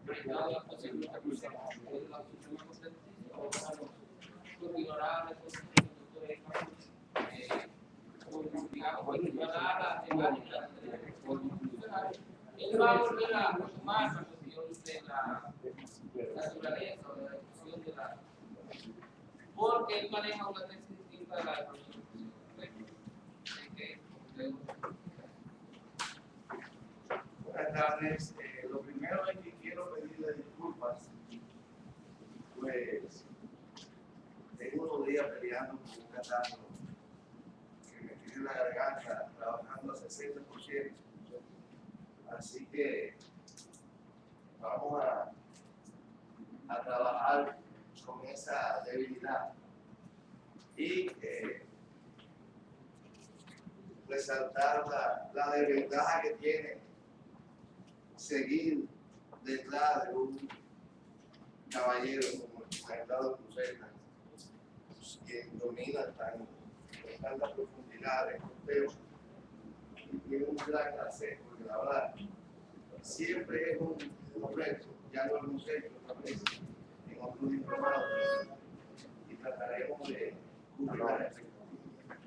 brindado la posibilidad de usar la Suprema Corte de Justicia, o continuará la Constitución digamos, continuará la temática constitucional. Él va a volver a retomar la cuestión de la naturaleza o de la discusión de la. Porque él maneja una tesis distinta de la de Constitución. Buenas tardes. Lo primero es que quiero pedirle disculpas, pues tengo unos días peleando con un catarro que me tiene la garganta trabajando a 60%. Así que vamos a trabajar con esa debilidad y resaltar la desventaja que tiene seguir detrás de un caballero como el magistrado Cruzeta, quien domina en tanta profundidad en los temas y tiene un gran placer, porque la verdad siempre es un reto, ya lo hemos hecho otra vez en otros diplomados y trataremos de cubrir la expectativa.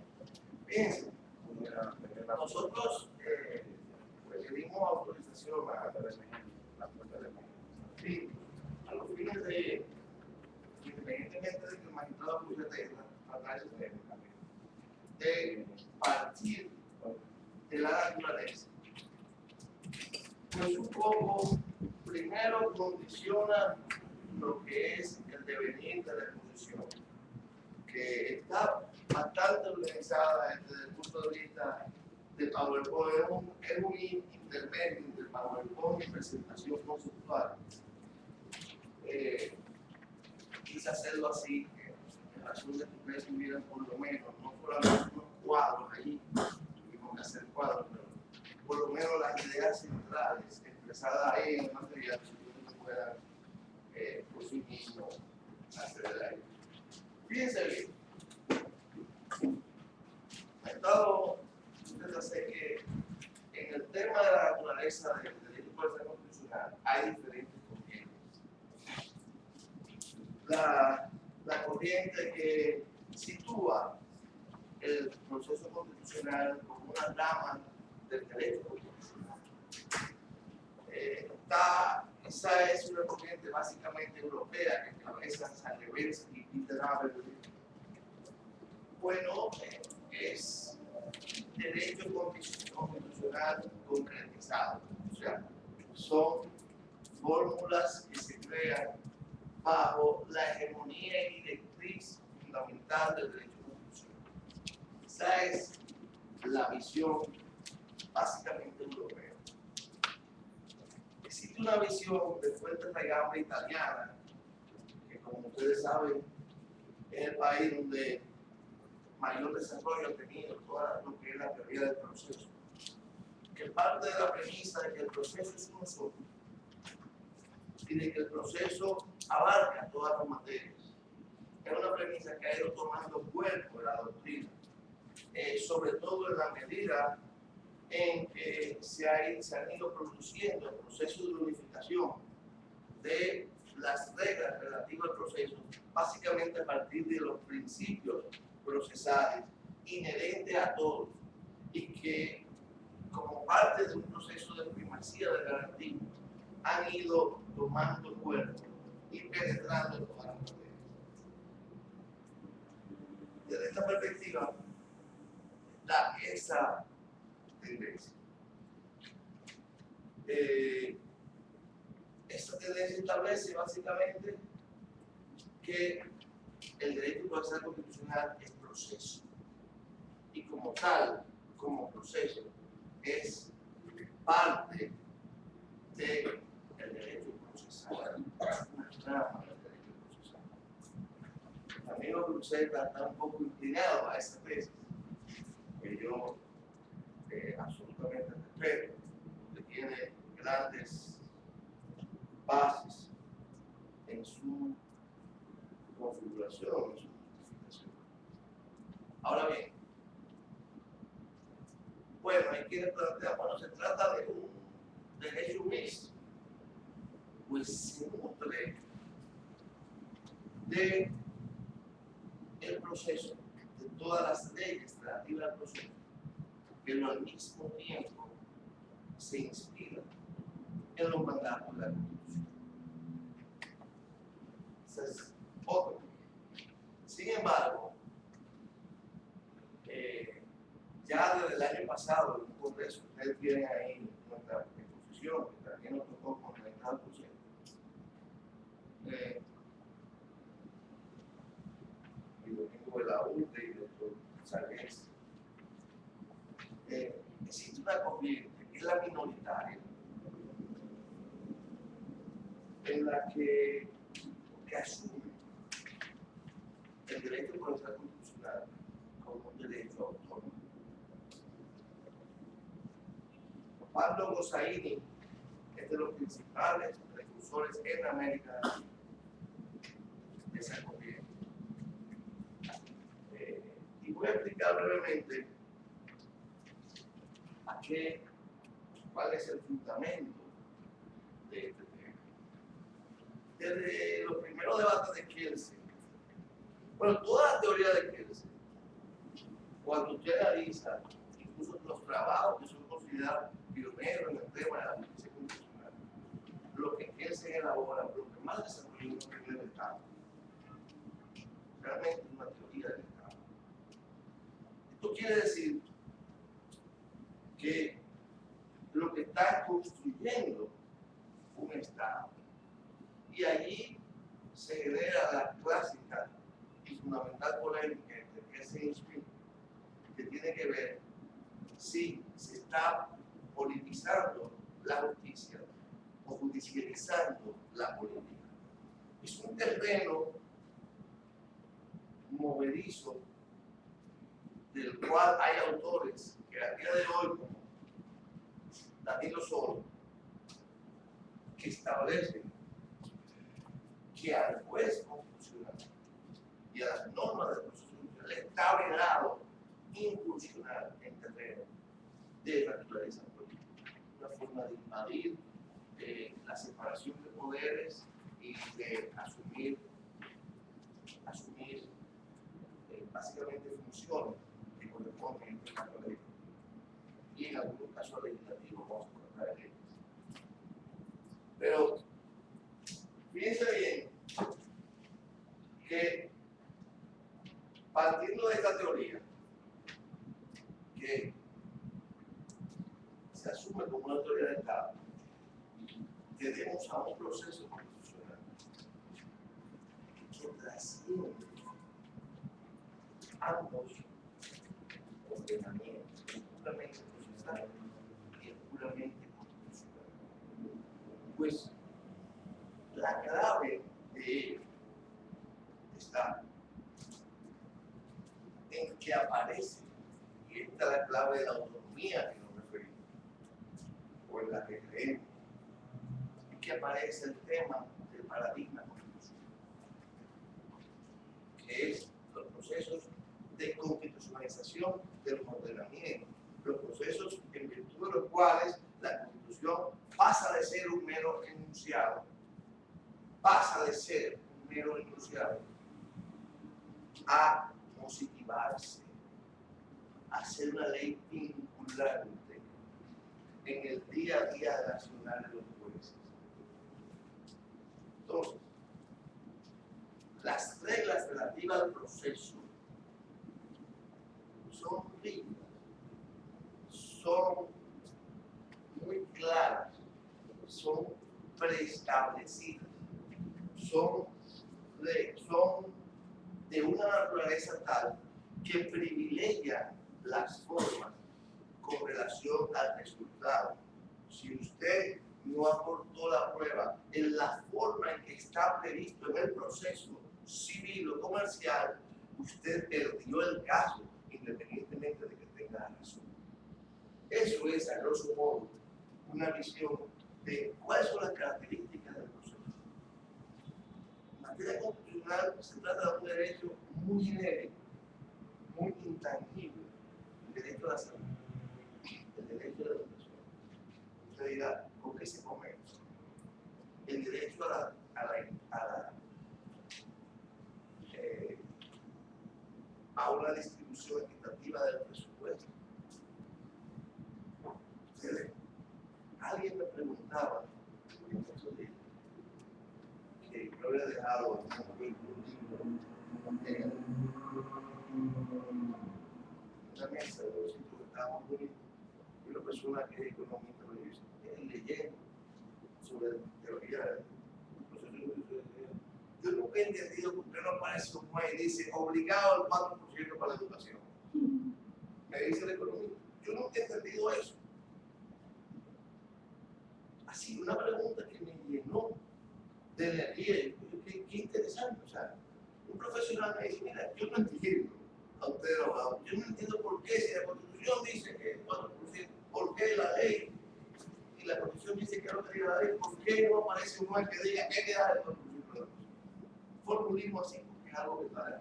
Fíjense, nosotros pedimos autorización a los fines de, independientemente de que el magistrado Cruzeta tratar ese tema, de partir de la naturaleza. Pues un poco, primero condiciona lo que es el devenir de la exposición, que está bastante organizada desde el punto de vista de PowerPoint, es un intermedio entre PowerPoint y presentación conceptual. Quise hacerlo así, en razón de que ustedes tuvieran por lo menos, no solamente unos cuadros allí, tuvimos que hacer cuadros, pero por lo menos las ideas centrales expresadas ahí en el material, si ustedes puedan por sí mismos acceder a ello. Fíjense bien, ustedes sé que en el tema de la naturaleza del derecho procesal constitucional hay diferentes corrientes. La corriente que sitúa el proceso constitucional como una rama del derecho constitucional. Esa es una corriente básicamente europea que encabeza San Revers y Peter Haber. Bueno, es derecho constitucional concretizado, o sea, son fórmulas que se crean bajo la hegemonía y directriz fundamental del derecho constitucional. Esa es la visión básicamente europea. Existe una visión de fuerte raigambre italiana, que como ustedes saben, es el país donde mayor desarrollo ha tenido toda lo que es la teoría del proceso, que parte de la premisa de que el proceso es uno solo y de que el proceso abarca todas las materias. Es una premisa que ha ido tomando cuerpo en la doctrina, sobre todo en la medida en que se han ido produciendo procesos de unificación de las reglas relativas al proceso, básicamente a partir de los principios procesales inherentes a todos y que, como parte de un proceso de primacía de garantismo, han ido tomando cuerpo y penetrando en todas las materias. Desde esta perspectiva, da esa tendencia. Esta tendencia establece básicamente que el derecho procesal constitucional es proceso y como tal, como proceso, es parte del derecho procesal, una rama del derecho procesal. El amigo Cruzeta está un poco inclinado a esa tesis, que yo absolutamente respeto, que tiene grandes bases en su configuración, en su justificación. Ahora bien, bueno, hay quienes plantean, bueno, se trata de un derecho mixto. pues se nutre de el proceso, de todas las leyes relativas al proceso, pero al mismo tiempo se inspira en los mandatos de la Constitución. Ese es otro. Sin embargo, ya desde el año pasado, en un congreso, ustedes tienen ahí nuestra exposición, que también nos tocó con el Estado Consciente. Y lo tengo de la UTE y de Salgués. Existe una corriente, que es la minoritaria, en la que asume el derecho procesal constitucional como un derecho autónomo. Pablo Gossaini es de los principales precursores en América de esa corriente. Y voy a explicar brevemente cuál es el fundamento de este tema. Desde los primeros debates de Kelsen, bueno, toda la teoría de Kelsen, cuando usted analiza incluso los trabajos que son considerados pioneros en el tema de la justicia constitucional, lo que Kelsen elabora, lo que más desarrolló es una teoría del Estado. Realmente es una teoría del Estado. Esto quiere decir que lo que está construyendo un Estado. Y allí se genera la clásica y fundamental polémica entre Kelsen y Smith, que tiene que ver si se está politizando la justicia o judicializando la política. Es un terreno movedizo del cual hay autores que a día de hoy, como Danilo Solo, que establecen que al juez constitucional y a las normas del proceso constitucional está vedado incursionar en terreno de naturaleza política, una forma de invadir la separación de poderes y de asumir básicamente funciones que corresponden en este caso a la ley y en algunos casos al legislativo, vamos a tratar leyes. Pero fíjense bien que partiendo de esta teoría que se asume como una teoría de Estado, tenemos a un proceso constitucional que trasciende ambos ordenamientos, el puramente procesal y el puramente constitucional. Pues la clave de ello está en que aparece, y esta es la clave de la autonomía que nos referimos, o en la que creemos, que aparece el tema del paradigma constitucional, que es los procesos de constitucionalización de los ordenamientos, los procesos en virtud de los cuales la Constitución pasa de ser un mero enunciado, a positivarse, a ser una ley vinculante en el día a día nacional de los jueces. Entonces, las reglas relativas al proceso son rígidas, son muy claras, son preestablecidas, son de una naturaleza tal que privilegia las formas con relación al resultado. Si usted no aportó la prueba en la forma en que está previsto en el proceso civil o comercial, usted perdió el caso, independientemente de que tenga razón. Eso es, a grosso modo, una visión de cuáles son las características del proceso. En materia constitucional se trata de un derecho muy genérico, muy intangible, el derecho a la salud, el derecho a la educación. Usted dirá, ¿con qué se come? El derecho hubiera dejado una mesa de los sitios que estábamos unidos y una persona que es economista me dice, leyendo sobre teoría del proceso de. Yo nunca he entendido por qué no aparece un juez y dice obligado al 4% para la educación. Me dice el economista. Yo nunca he entendido eso. Así, una pregunta que me llenó de energía. Qué interesante. O sea, un profesional me dice, mira, yo no entiendo a ustedes los abogados. Yo no entiendo por qué si la Constitución dice que es 4%, por qué la ley y la Constitución dice que no que diga la ley, ¿por qué no aparece un juez que diga que hay que dar el 4%? Formulismo así, porque es algo que está de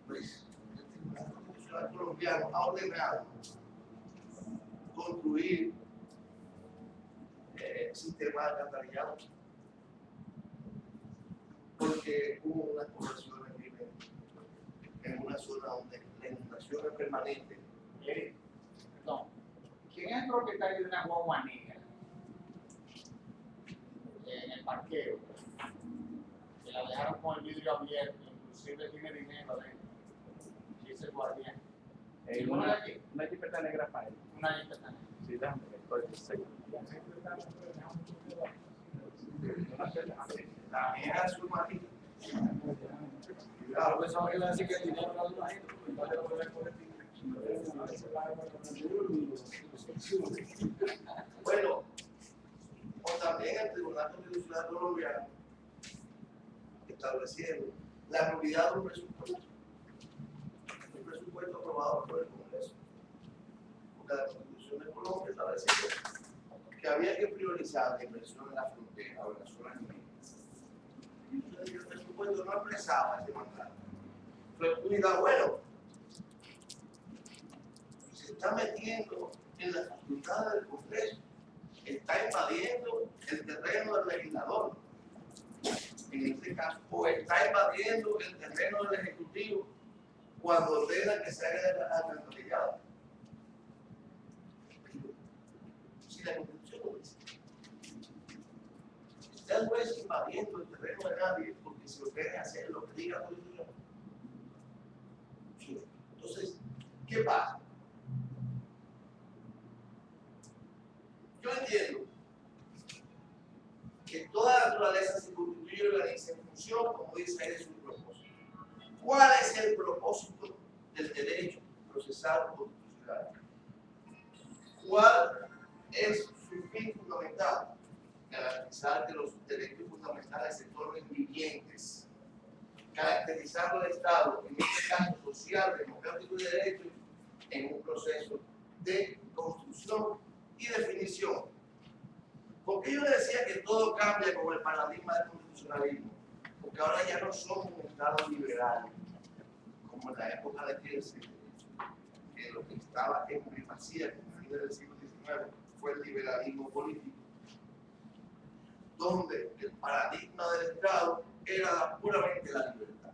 pues, el Tribunal Constitucional colombiano ha ordenado construir sistemas alcantarillados porque hubo unas poblaciones que viven en una zona donde la inundación es permanente. Perdón, ¿quién es el propietario de una guagua negra en el parqueo? Que la dejaron con el vidrio abierto, inclusive tiene dinero adentro. Dice el guardián. Una jipeta negra para él. Una jipeta negra. Sí, déjame ver cuál es el sello. La negra es un marido. Claro, eso quiere decir que el dinero no lo hay. Bueno, o también el Tribunal Constitucional colombiano estableciendo la nulidad de un presupuesto aprobado por el Congreso. Porque la Constitución de Colombia estableció que había que priorizar la inversión en la frontera o en las zonas indígenas. Y el presupuesto no expresaba ese mandato. Cuidado, bueno, se está metiendo en las facultades del Congreso, está invadiendo el terreno del legislador, en este caso, o está invadiendo el terreno del Ejecutivo cuando ordena que se haga alcantarillado. Si la Constitución lo dice, está el juez invadiendo el terreno de nadie porque se ordena hacer lo que diga la Constitución. Entonces, ¿qué pasa? Yo entiendo que toda naturaleza se constituye y organiza en función, como dice ahí, de su propósito. ¿Cuál es el propósito del derecho procesal constitucional? ¿Cuál es su fin fundamental? Garantizar que los derechos fundamentales se tornen vivientes, caracterizando al Estado, en este caso social, democrático y de derecho, en un proceso de construcción y definición. Porque yo decía que todo cambia con el paradigma del constitucionalismo, porque ahora ya no somos un Estado liberal, como en la época de Kelsen, que lo que estaba en primacía en el fin del siglo XIX fue el liberalismo político, donde el paradigma del Estado era puramente la libertad.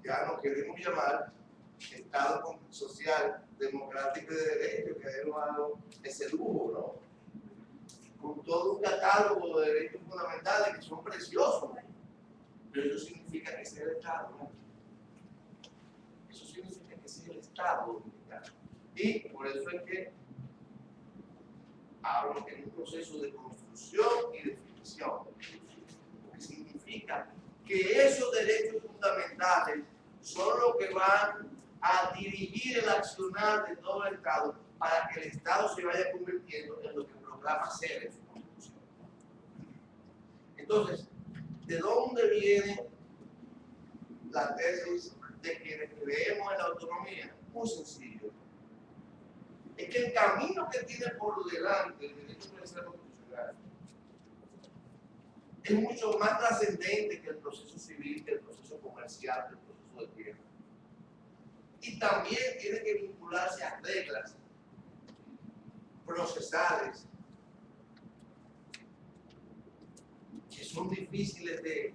Ya no queremos llamar Estado social, democrático y de derecho, que hemos dado ese lujo, ¿no? Con todo un catálogo de derechos fundamentales que son preciosos, pero eso significa que sea el Estado, ¿no? Eso significa que sea el Estado dominicano. Y por eso es que hablo en un proceso de construcción y definición, porque significa que esos derechos fundamentales son los que van a dirigir el accionar de todo el Estado para que el Estado se vaya convirtiendo en lo que proclama ser en su Constitución. Entonces, ¿de dónde viene la tesis de quienes creemos en la autonomía? Muy sencillo. Es que el camino que tiene por delante el derecho procesal constitucional es mucho más trascendente que el proceso civil, que el proceso comercial, que el proceso de tierra. Y también tiene que vincularse a reglas procesales que son difíciles de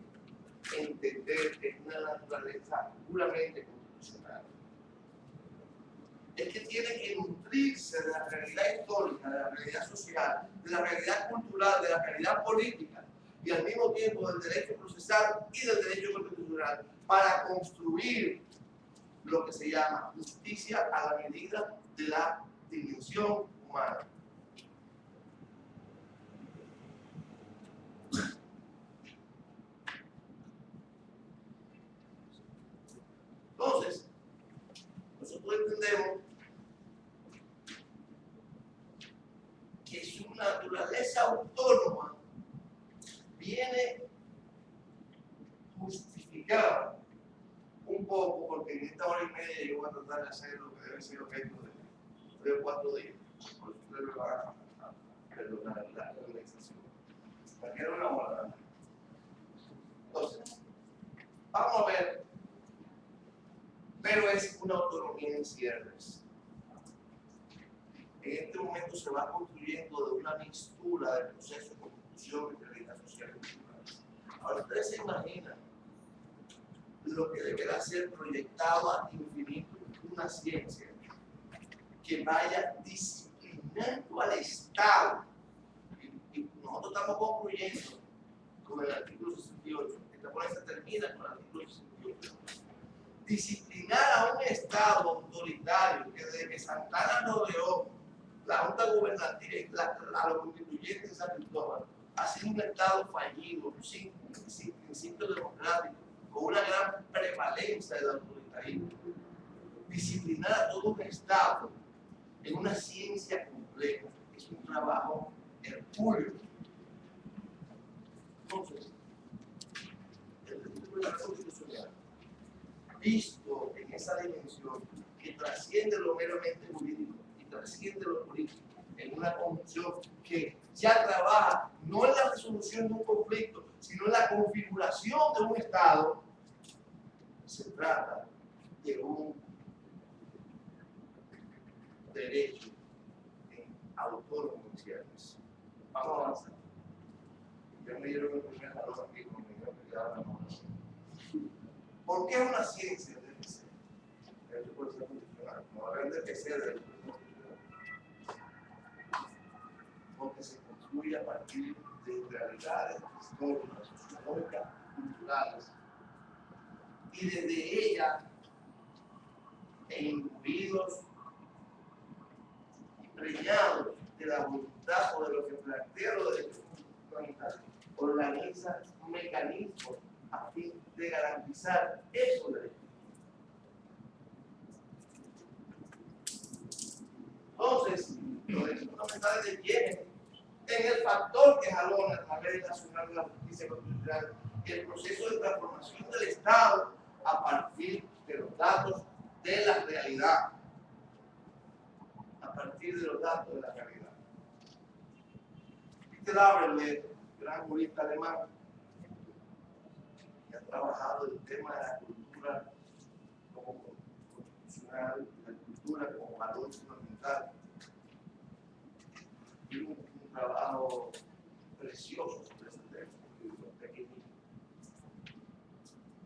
entender en una naturaleza puramente constitucional. Es que tiene que nutrirse de la realidad histórica, de la realidad social, de de la realidad cultural, de la realidad política y al mismo tiempo del derecho procesal y del derecho constitucional para construir lo que se llama justicia a la medida de la dimensión humana. Entonces, nosotros entendemos que su naturaleza autónoma viene justificada un poco, porque en esta hora y media yo voy a tratar de hacer lo que debe ser objeto de 3 o 4 días. Por eso ustedes me van a perdonar la organización. Me queda una hora. Entonces, vamos a ver, pero es una autonomía en cierres. En este momento se va construyendo de una mixtura del proceso de constitución y realidad social y cultural. Ahora ustedes se imaginan lo que deberá ser proyectado a infinito una ciencia que vaya disciplinando al Estado. Y nosotros estamos concluyendo con el artículo 68. Esta ponencia termina con el artículo 68. Disciplinar a un Estado autoritario que desde que Santana lo creó, la Junta Gubernativa, a los constituyentes de San Cristóbal, ha sido un Estado fallido, sin principios democráticos, con una gran prevalencia del autoritarismo. Disciplinar a todo un Estado en una ciencia compleja es un trabajo hercúleo. Entonces, el Tribunal Constitucional, visto en esa dimensión que trasciende lo meramente jurídico y trasciende lo político, en una condición que ya trabaja no en la resolución de un conflicto, sino en la configuración de un Estado, se trata de un derecho autónomo en cierres. Vamos a avanzar. Ya me dieron el primer valor aquí con mi quedaba. ¿Por qué una ciencia debe ser? Eso puede ser condicional. No va a haber de ser del porque se construye a partir de realidades históricas, sociológicas, culturales, y desde ella, imbuidos y preñados de la voluntad o de lo que plantea los derechos fundamentales, organiza un mecanismo a fin de garantizar esos derechos. Entonces, los derechos fundamentales vienen en el factor que jalona a través de Nacional de la Justicia Constitucional el proceso de transformación del Estado a partir de los datos de la realidad. A partir de los datos de la realidad. Peter Aberle, gran jurista alemán, que ha trabajado el tema de la cultura como constitucional, la cultura como valor fundamental. Tiene un trabajo precioso sobre ese tema, pequeñito.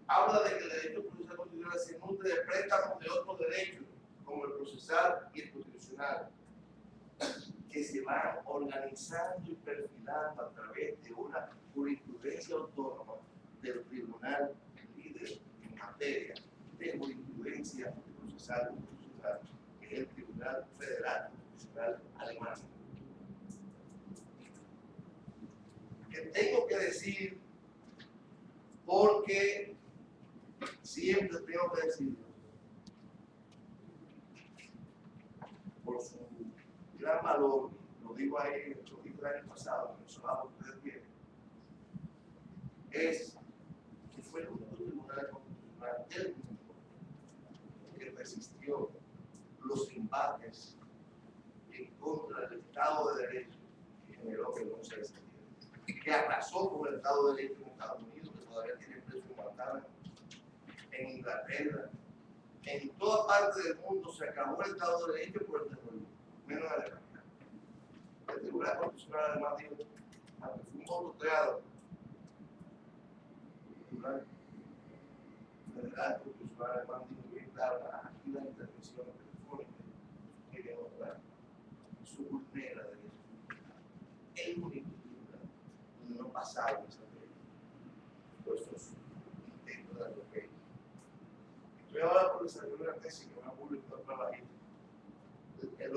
Habla de que el derecho procesal constitucional se nutre de préstamos de otros derechos, como el procesal y el constitucional, que se van organizando y perfilando a través de una jurisprudencia autónoma del tribunal líder en materia de jurisprudencia procesal constitucional, que es el Tribunal Federal Constitucional Alemán. Que tengo que decir, porque siempre tengo que decirlo, por su gran valor, lo digo ahí, lo dije el año pasado, en el trabajo que ustedes tienen, es que fue el único tribunal constitucional del mundo que resistió los embates en contra del Estado de Derecho que generó el 11 de septiembre, que arrasó con el Estado de Derecho en Estados Unidos, que todavía tiene preso en Guantánamo, en Inglaterra, en toda parte del mundo se acabó el Estado de Derecho por el terrorismo, menos en Alemania. El Tribunal Constitucional además dijo, aunque fue un voto creado, el Tribunal Constitucional además dijo bien claro, aquí la intervención telefónica que demostrar su vulnera derechos.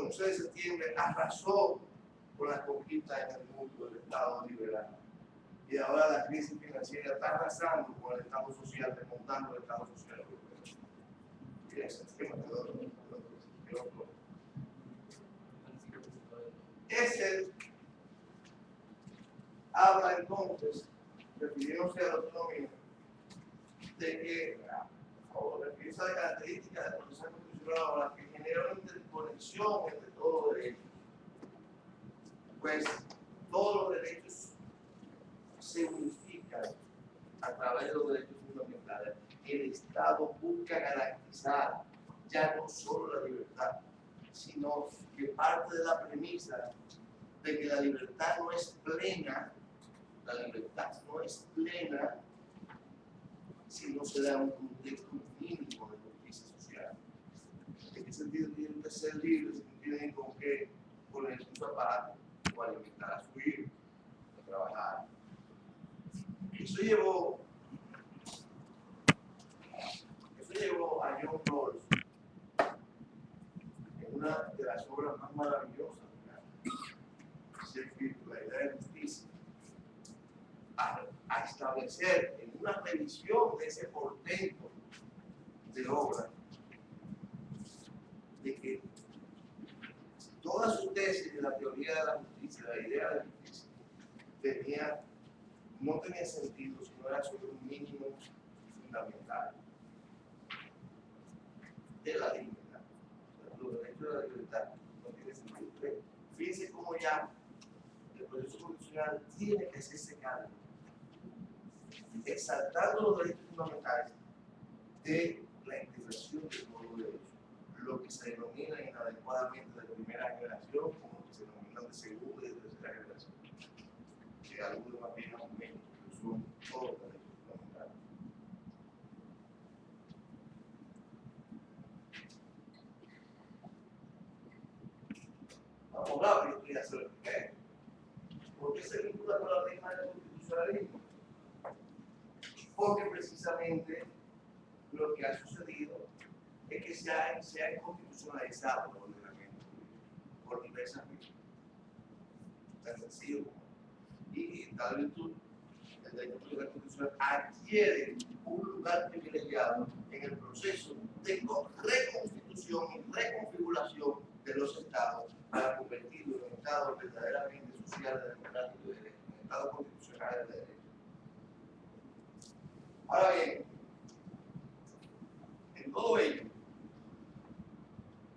11 de septiembre arrasó con las conquistas en el mundo del Estado liberal. Y ahora la crisis financiera está arrasando con el Estado social, desmontando el Estado social europeo. Y ese tema ese habla entonces, refiriéndose a la autonomía, de que, o refiriéndose a la característica del proceso constitucional que genera una interconexión entre todos los derechos, pues todos los derechos se unifican a través de los derechos fundamentales. El Estado busca garantizar ya no solo la libertad, sino que parte de la premisa de que la libertad no es plena, si no se da un contexto mínimo de justicia social. ¿En qué sentido tienen que ser libres si no tienen con qué poner su zapato o alimentar a su hijo, a trabajar? Eso llevó a John Rawls en una de las obras más maravillosas de la idea de justicia, a establecer en una revisión de ese portento de obra de que toda su tesis de la teoría de la justicia, la idea de justicia, no tenía sentido si no era sobre un mínimo fundamental de la libertad. Los derechos de la libertad no tienen sentido. Fíjense cómo ya el proceso constitucional tiene que hacerse cargo, exaltando los derechos fundamentales de la integración de todos los derechos, lo que se denomina inadecuadamente de primera generación, como que se denominan de segunda y de tercera generación, que algunos más bien o menos, pero son todos los derechos fundamentales. Vamos rápido, y ya se lo expliqué. ¿Por qué se vincula con la tema del constitucionalismo? Porque precisamente lo que ha sucedido es que se ha inconstitucionalizado el ordenamiento por diversas vías. Tan sencillo como. Y tal virtud, el derecho constitucional adquiere un lugar privilegiado en el proceso de reconstitución y reconfiguración de los estados para convertirlo en estados verdaderamente sociales, democráticos y de derecho, en estados constitucionales de derecho. Ahora bien, en todo ello,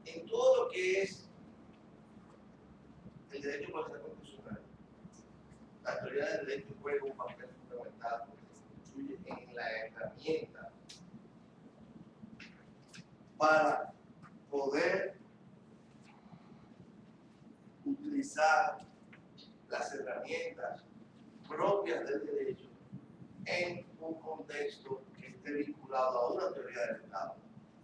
en todo lo que es el derecho procesal constitucional, la teoría del derecho juega un papel fundamental porque se constituye en la herramienta para poder utilizar las herramientas propias del derecho en un contexto que esté vinculado a una teoría del Estado,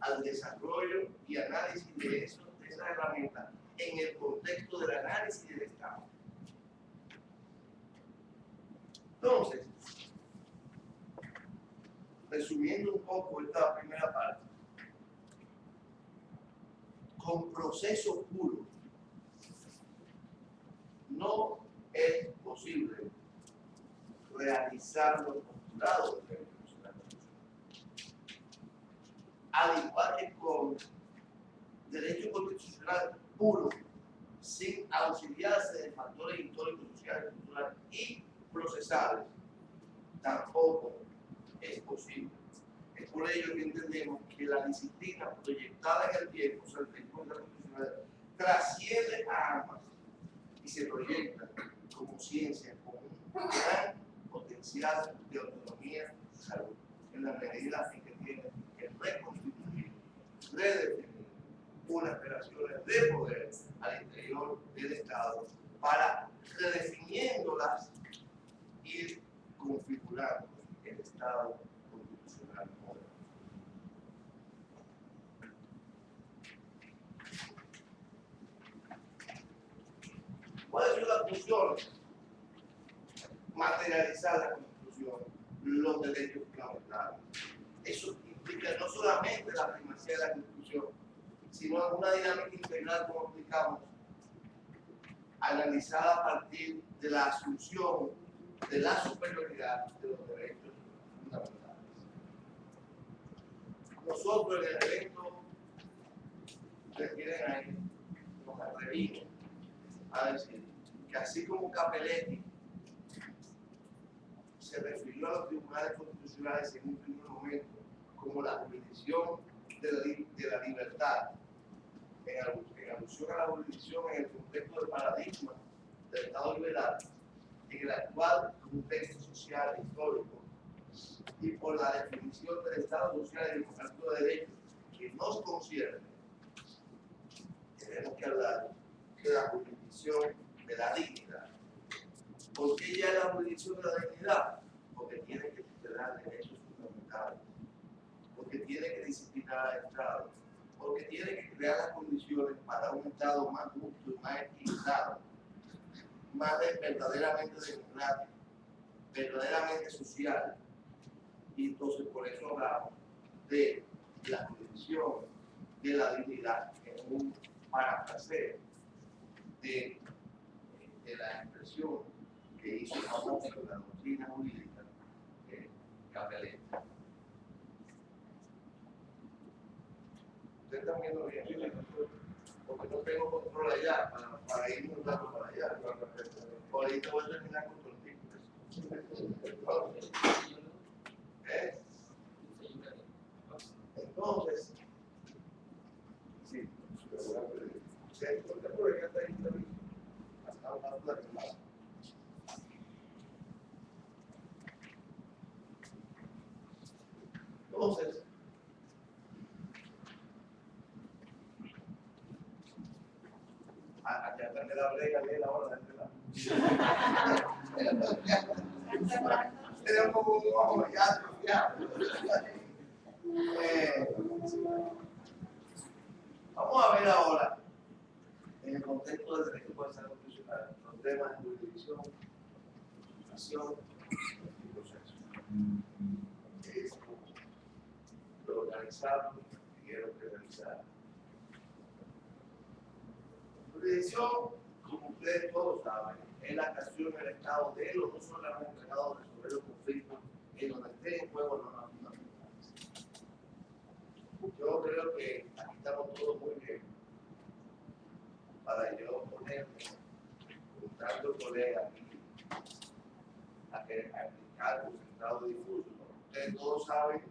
al desarrollo y análisis de esa herramienta en el contexto del análisis del Estado. Entonces, resumiendo un poco esta primera parte, con proceso puro no es posible realizar los postulados del derecho constitucional. Al igual que con derecho constitucional puro, sin auxiliarse de factores históricos, sociales, culturales y procesales, tampoco es posible. Es por ello que entendemos que la disciplina proyectada en el tiempo, o sea, el derecho constitucional, trasciende a ambas y se proyecta como ciencia, como un gran potencial de autonomía salud, en la medida en que tiene que reconstituir, redefinir unas relaciones de poder al interior del Estado para, redefiniéndolas, ir configurando el Estado constitucional moderno. ¿Cuáles son las funciones? Materializar la Constitución, los derechos fundamentales. Eso implica no solamente la primacía de la Constitución, sino en una dinámica integral, como explicamos, analizada a partir de la asunción de la superioridad de los derechos fundamentales. Nosotros en el evento, ustedes tienen ahí, nos atrevimos a decir que así como Capelletti se refirió a los tribunales constitucionales en un primer momento como la jurisdicción de la libertad, en alusión a la jurisdicción en el contexto del paradigma del Estado liberal, en el actual contexto social e histórico, y por la definición del Estado social y democrático de derecho que nos concierne, tenemos que hablar de la jurisdicción de la dignidad. ¿Por qué ya la jurisdicción de la dignidad? Porque tiene que tutelar derechos fundamentales, porque tiene que disciplinar al Estado, porque tiene que crear las condiciones para un Estado más justo y más equilibrado, más verdaderamente democrático, verdaderamente social. Y entonces por eso hablamos de la jurisdicción de la dignidad en un parafraseo de la expresión que hizo famosa la doctrina jurídica Capelletti. Ustedes están viendo bien, porque no tengo control allá para ir un rato para allá. Ahorita voy a terminar con tu artículo. Entonces, sí, por acá está ahí también. Entonces, aquí aprende la brega bien ahora de este lado. Tenemos como un ojo ya. Vamos a ver ahora, en el contexto del derecho procesal constitucional, los temas de jurisdicción, acción y proceso. Esto lo organizaron y quiero que realizar. Jurisdicción, como ustedes todos saben, es la acción del Estado de los no solamente encargados de resolver los conflictos en donde esté en juego normas fundamentales. Yo creo que aquí estamos todos muy bien para yo ponerme con tantos colegas aquí a explicar concentrado difuso. Ustedes todos saben,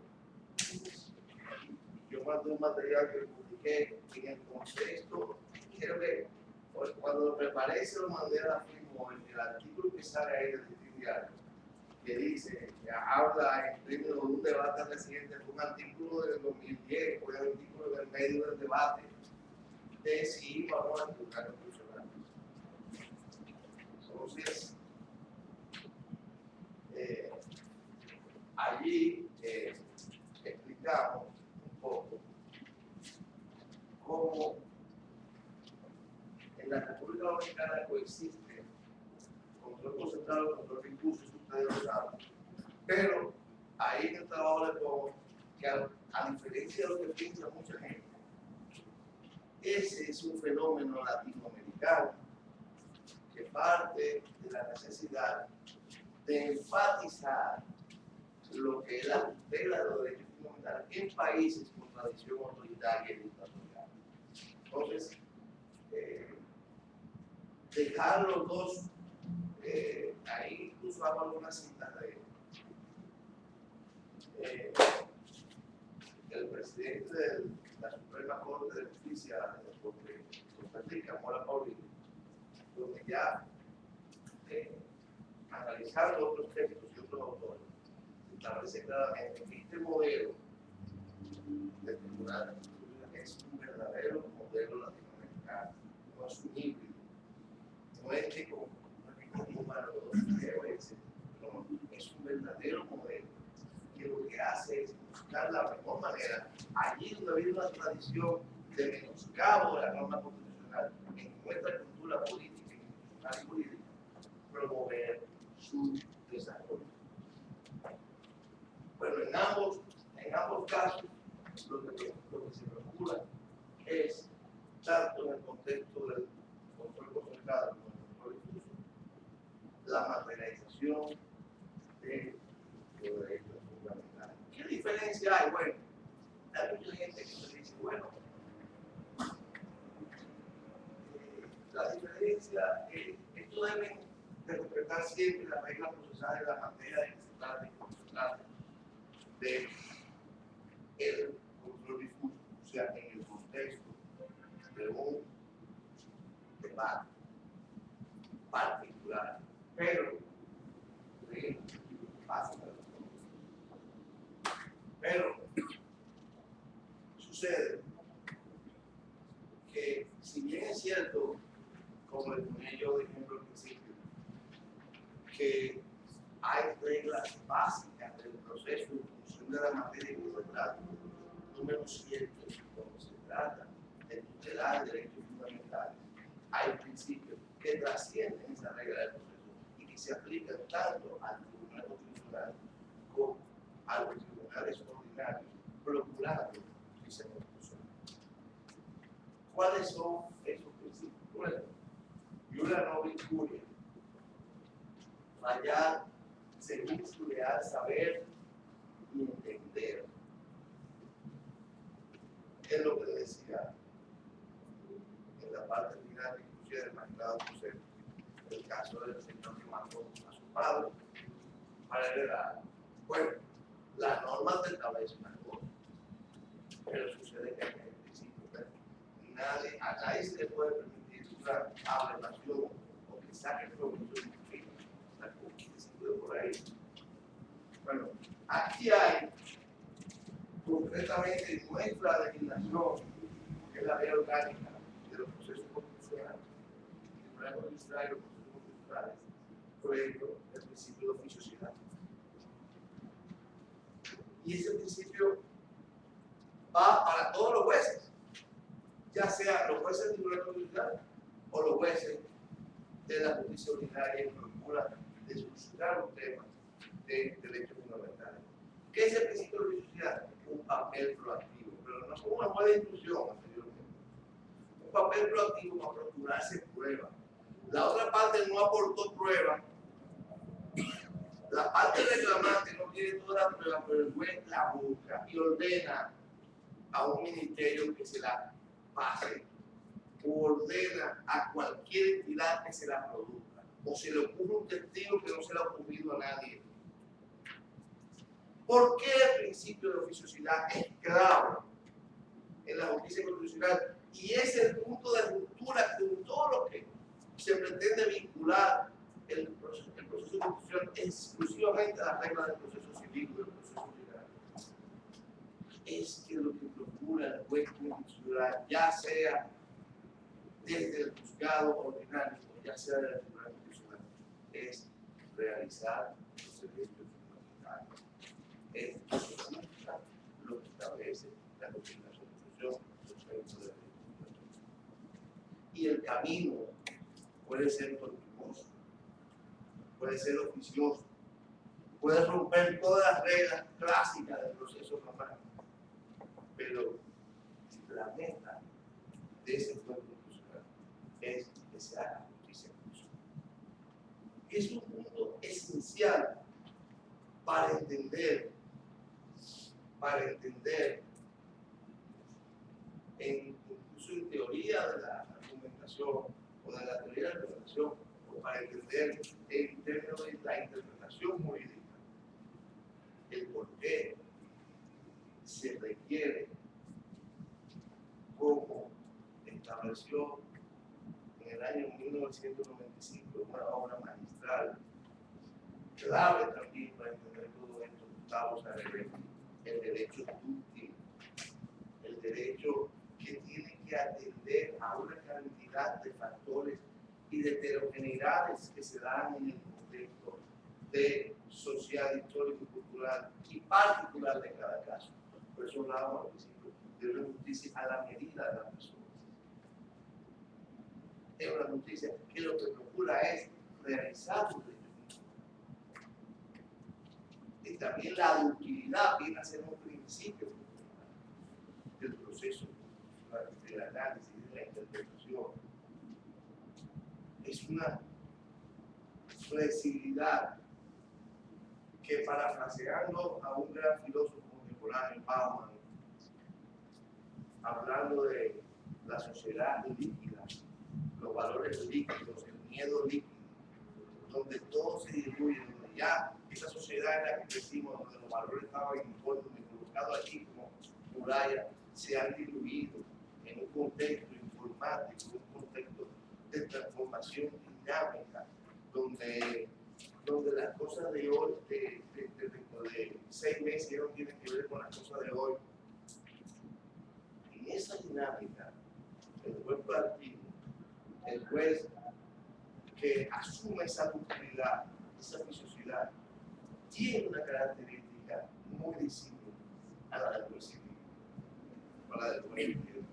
yo mandé un material que publiqué en el contexto. Quiero que cuando lo preparé se lo mandé a la firma en el artículo que sale ahí del diario, que dice, que habla en términos de un debate reciente, de un artículo del 2010, fue el artículo del medio del debate, de si vamos a tribunal constitucional. Entonces, allí explicamos un poco cómo en la República Dominicana coexiste control concentrado y control difuso, eso ustedes lo saben. Pero ahí en el trabajo le pongo que a diferencia de lo que piensa mucha gente, ese es un fenómeno latinoamericano que parte de la necesidad de enfatizar lo que es la tutela de los derechos fundamentales en países con tradición autoritaria y dictatorial. Entonces, dejar los dos, ahí incluso hago algunas citas de el presidente de la Suprema Corte de Justicia de Costa Rica, Mora Paulino, donde ya analizando otros textos y otros autores, establece claramente que este modelo de tribunal es un verdadero modelo latinoamericano, no es un híbrido, no es que como un humano no, es un verdadero modelo que lo que hace es buscar la mejor manera, allí donde había una tradición de menoscabo de la norma constitucional, en nuestra cultura política, institucional y jurídica, promover su desarrollo. Bueno, en ambos casos, lo que se procura es la materialización de los derechos fundamentales. ¿Qué diferencia hay? Bueno, hay mucha gente que me dice, bueno, la diferencia es que esto debe de respetar siempre las reglas procesales de la materia de que se trate de el control difuso, o sea, en el contexto de un debate particular, pero sucede que si bien es cierto, como les ponía yo de ejemplo al principio, que hay reglas básicas del proceso en función de la materia que se trata, número 7, cuando se trata de tutelar derechos fundamentales, hay principios que trascienden esa regla del proceso y que se aplican tanto al Tribunal Constitucional como a los tribunales ordinarios, procurando justicia constitucional. ¿Cuáles son esos principios? Bueno, Iura non incuria, fallar según su leal saber y entender. Es lo que decía en la parte final, inclusive del magistrado José, el caso del señor que mató a su padre para heredar. Bueno, las normas te establecen una cosa, pero sucede que hay principios. A nadie se le puede permitir una abreviación o que saque provecho de un fin, la conquista por ahí. Bueno, aquí hay concretamente nuestra legislación, que es la ley orgánica de los procesos constitucionales, el Tribunal Constitucional y los procesos constitucionales, por ejemplo, el principio de oficiosidad. Y ese principio va para todos los jueces, ya sea los jueces del Tribunal Constitucional o los jueces de la justicia ordinaria que procura de solucionar un tema de derechos fundamentales. ¿Qué es el principio de oficiosidad? Un papel proactivo, pero no como una buena instrucción anteriormente. Un papel proactivo para procurarse prueba. La otra parte no aportó prueba. La parte reclamante no tiene toda la prueba, pero el juez la busca y ordena a un ministerio que se la pase, o ordena a cualquier entidad que se la produzca, o se le ocurre un testigo que no se le ha ocurrido a nadie. ¿Por qué el principio de oficiosidad es clave en la justicia constitucional? Y es el punto de ruptura con todo lo que se pretende vincular el proceso constitucional exclusivamente a las reglas del proceso civil y del proceso legal. Es que lo que procura el juez constitucional, ya sea desde el juzgado ordinario o ya sea del Tribunal Constitucional, es realizar los derechos fundamentales. Es lo que establece la Constitución, los derechos de la y el camino puede ser tortuoso, puede ser oficioso, puede romper todas las reglas clásicas del proceso normal, pero la meta de ese juez constitucional es que se haga justicia constitucional. Es un punto esencial para entender incluso en teoría de la argumentación o de la teoría de la argumentación, o para entender en términos de la interpretación jurídica el por qué se requiere, como estableció en el año 1995 una obra magistral clave también para entender todo esto, Gustavo Sarelli, el derecho útil, el derecho que tiene que atender a una cantidad de factores y de heterogeneidades que se dan en el contexto de social, histórico y cultural y particular de cada caso. Por eso hablábamos al principio de una justicia a la medida de la persona. Es una justicia que lo que procura es realizar sus derechos. Y también la utilidad viene a ser un principio del proceso del análisis, de la interpretación. Es una flexibilidad que, parafraseando a un gran filósofo contemporáneo, Bauman, hablando de la sociedad líquida, los valores líquidos, el miedo líquido, donde todo se diluye, donde ya esa sociedad en la que crecimos, donde los valores estaban impuestos y colocados allí como murallas, se han diluido en un contexto informático, un contexto de transformación dinámica, donde las cosas de hoy, dentro de 6 meses, ya no tienen que ver con las cosas de hoy. En esa dinámica, el juez partido, el juez que asume esa ductilidad, esa viciosidad, tiene una característica muy distinta a la del juez civil, a la del juez civil.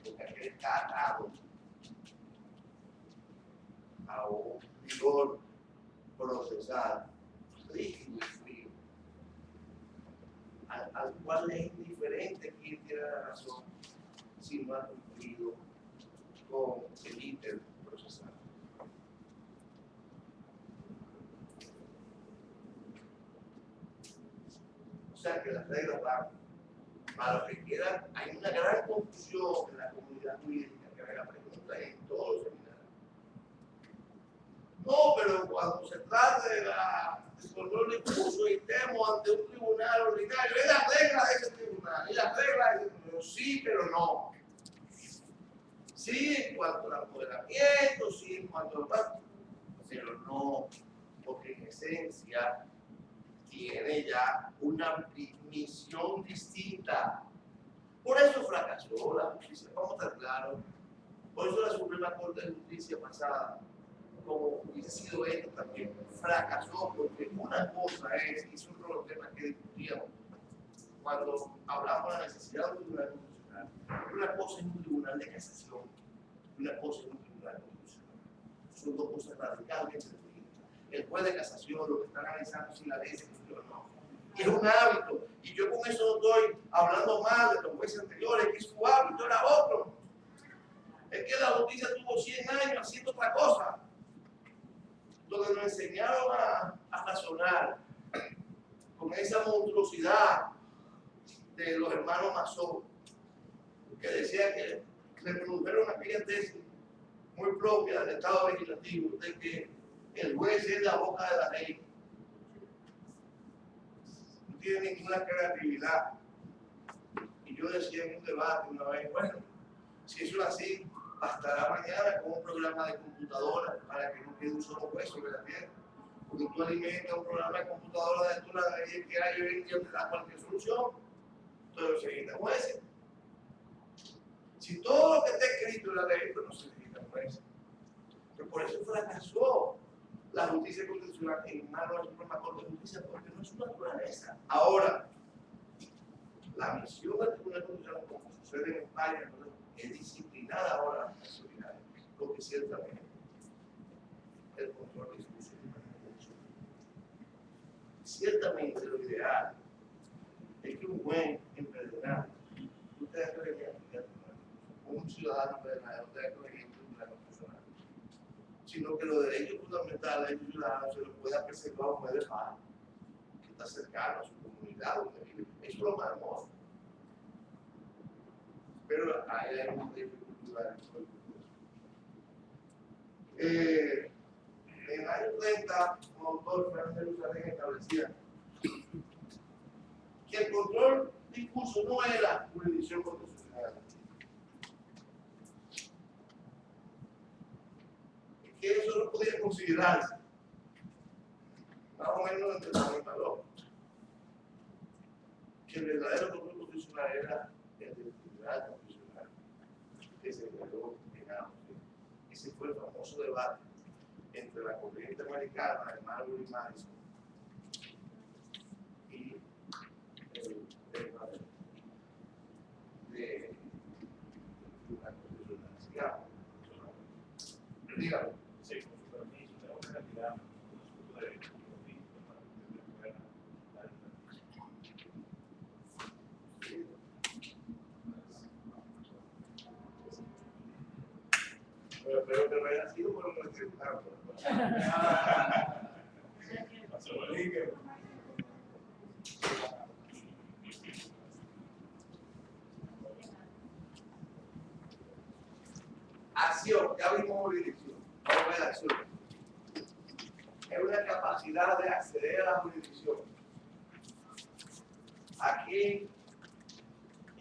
Porque aquel está atado a un rigor procesal rígido y frío, al cual es indiferente quién tiene la razón si no ha cumplido con el ítem procesal. O sea que las reglas van para los que quieran. Hay una gran confusión en la comunidad jurídica que me la pregunta en todos los seminarios. No, pero cuando se trata de del control difuso y estemos ante un tribunal ordinario, es la regla de ese tribunal, y la regla de ese tribunal, sí, pero no. Sí, en cuanto al apoderamiento, sí, en cuanto al... pero no, porque en esencia tiene ya una misión distinta. Por eso fracasó la justicia, vamos a estar claros. Por eso la Suprema Corte de Justicia pasada, como hubiese sido esto también, fracasó, porque una cosa es, y es uno de los temas que discutíamos cuando hablamos de la necesidad de un tribunal constitucional. Una cosa es un tribunal de casación, y una cosa es un tribunal constitucional. Son dos cosas radicalmente distintas. El juez de casación lo que está analizando si la ley se cumplió o no. Es un hábito, y yo con eso no estoy hablando mal de los jueces anteriores, que su hábito era otro. Es que la justicia tuvo 100 años haciendo otra cosa, donde nos enseñaron a razonar con esa monstruosidad de los hermanos Masó, que decían que le produjeron aquella tesis muy propia del Estado legislativo, de que el juez es la boca de la ley. No tiene ninguna creatividad. Y yo decía en un debate una vez, bueno, si eso es así, bastará mañana con un programa de computadora para que no quede un solo juez sobre la tierra. Porque tú alimentas un programa de computadora de altura de ley que hay hoy en día, te da cualquier solución. Entonces se necesitan jueces. Si todo lo que está escrito en la ley, pues no se necesitan jueces. Pero por eso fracasó la justicia constitucional en manos de la Suprema Corte de Justicia, porque no es su naturaleza. Ahora, la misión del Tribunal Constitucional, como sucede en España, es disciplinada ahora las autoridades, porque ciertamente el control difuso es ciertamente lo ideal es que un buen empresarial, ustedes creen un ciudadano empresarial, ustedes creen un tribunal constitucional, sino que los derechos fundamentales de un ciudadano se los pueda preservar un juez de paz que está cercano a su comunidad donde vive. Eso es lo más hermoso. Pero hay un derecho cultural. En el año 30, un autor, Fernando de Jerusalén, establecía que el control difuso no era jurisdicción constitucional. Que eso no podía considerarse. Más o menos entre el valor. Que el verdadero control constitucional era el del tribunal constitucional, que se declaró en Austria. Ese fue el famoso debate entre la corriente americana de Marbury Madison y el tema de tribunal constitucional. Sigamos. Dígame. Sí, con su permiso, tengo que retirar un asunto de conflicto para que ustedes puedan dar Pero que no haya sido por un tribunal. Acción, ya vimos jurisdicción. Vamos a ver acción. Es una capacidad de acceder a la jurisdicción. Aquí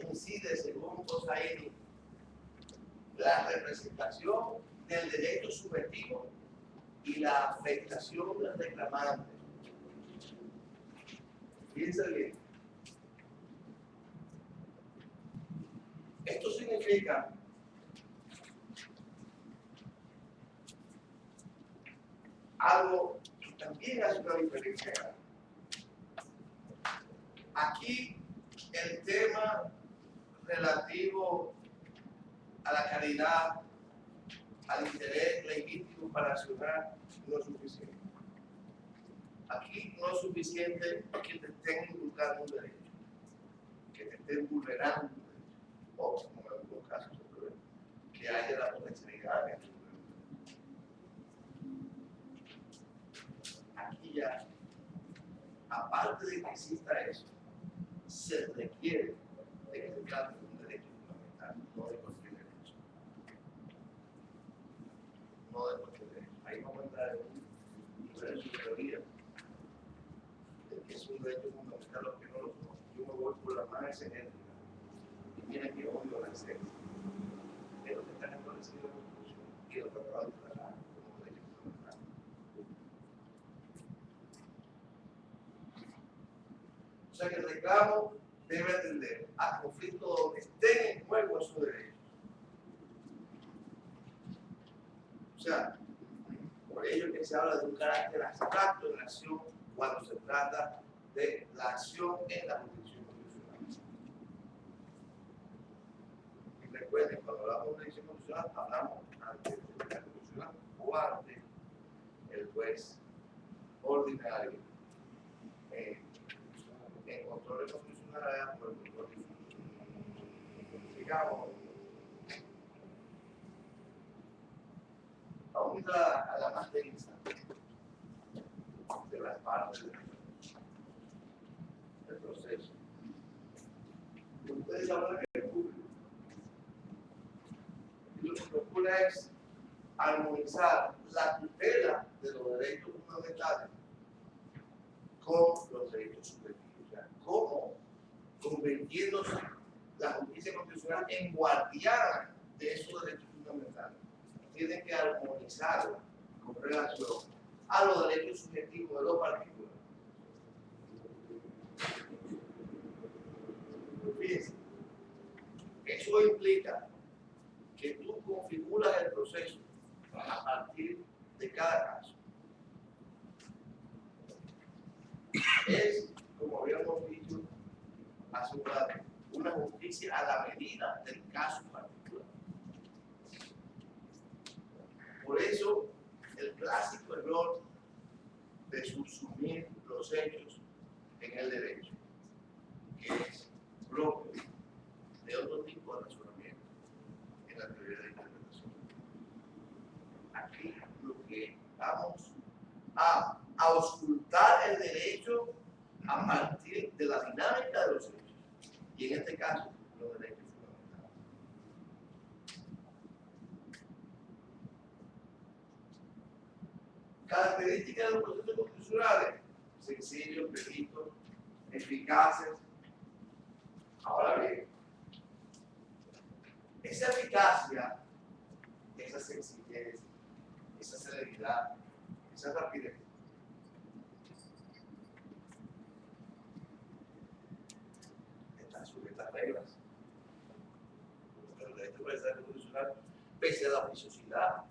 incide, según Cosaini, la representación del derecho subjetivo y la afectación del reclamante. Fíjense bien. Esto significa algo que también hace una diferencia. Aquí el tema relativo a la calidad, al interés legítimo para accionar no es suficiente. Aquí no es suficiente que te estén inculcando un derecho, que te estén vulnerando un derecho, o como en algunos casos que haya la potencialidad de que aquí ya, aparte de que exista eso, se requiere de que se trate de un derecho fundamental, no de cualquier derecho. No de cualquier derecho. Ahí vamos a entrar en un derecho de teoría, de que es un derecho fundamental o que no lo son. Yo me voy por la más excelente y miren que odio la excelencia. Es lo que está establecido en la Constitución y lo que acaba de declarar como derecho fundamental. O sea que el reclamo debe atender a conflictos donde estén en juego esos derechos. O sea, por ello que se habla de un carácter abstracto en la acción cuando se trata de la acción en la jurisdicción constitucional. Y recuerden, cuando hablamos de jurisdicción constitucional, hablamos ante el Tribunal Constitucional o ante el juez ordinario. En control constitucional, por el control. Sigamos. Vamos a ir a la más densa de las partes del proceso. Ustedes hablan del público. Y lo que procura es armonizar la tutela de los derechos fundamentales con los derechos subjetivos. O sea, cómo convirtiéndose la justicia constitucional en guardiana de esos derechos fundamentales. Tienen que armonizarla con relación a los derechos subjetivos de los particulares. Fíjense, eso implica que tú configuras el proceso a partir de cada caso. Es, como habíamos dicho hace un rato, una justicia a la medida del caso particular. Por eso, el clásico error de subsumir los hechos en el derecho, que es propio de otro tipo de razonamiento en la teoría de la interpretación. Aquí lo que vamos a auscultar el derecho a partir de la dinámica de los hechos, y en este caso, los derechos fundamentales. Características de los procesos constitucionales: sencillos, precisos, eficaces. Ahora bien, esa eficacia, esa sencillez, esa celeridad, esa rapidez, están sujetas a reglas. El derecho procesal constitucional, pese a la oficiosidad,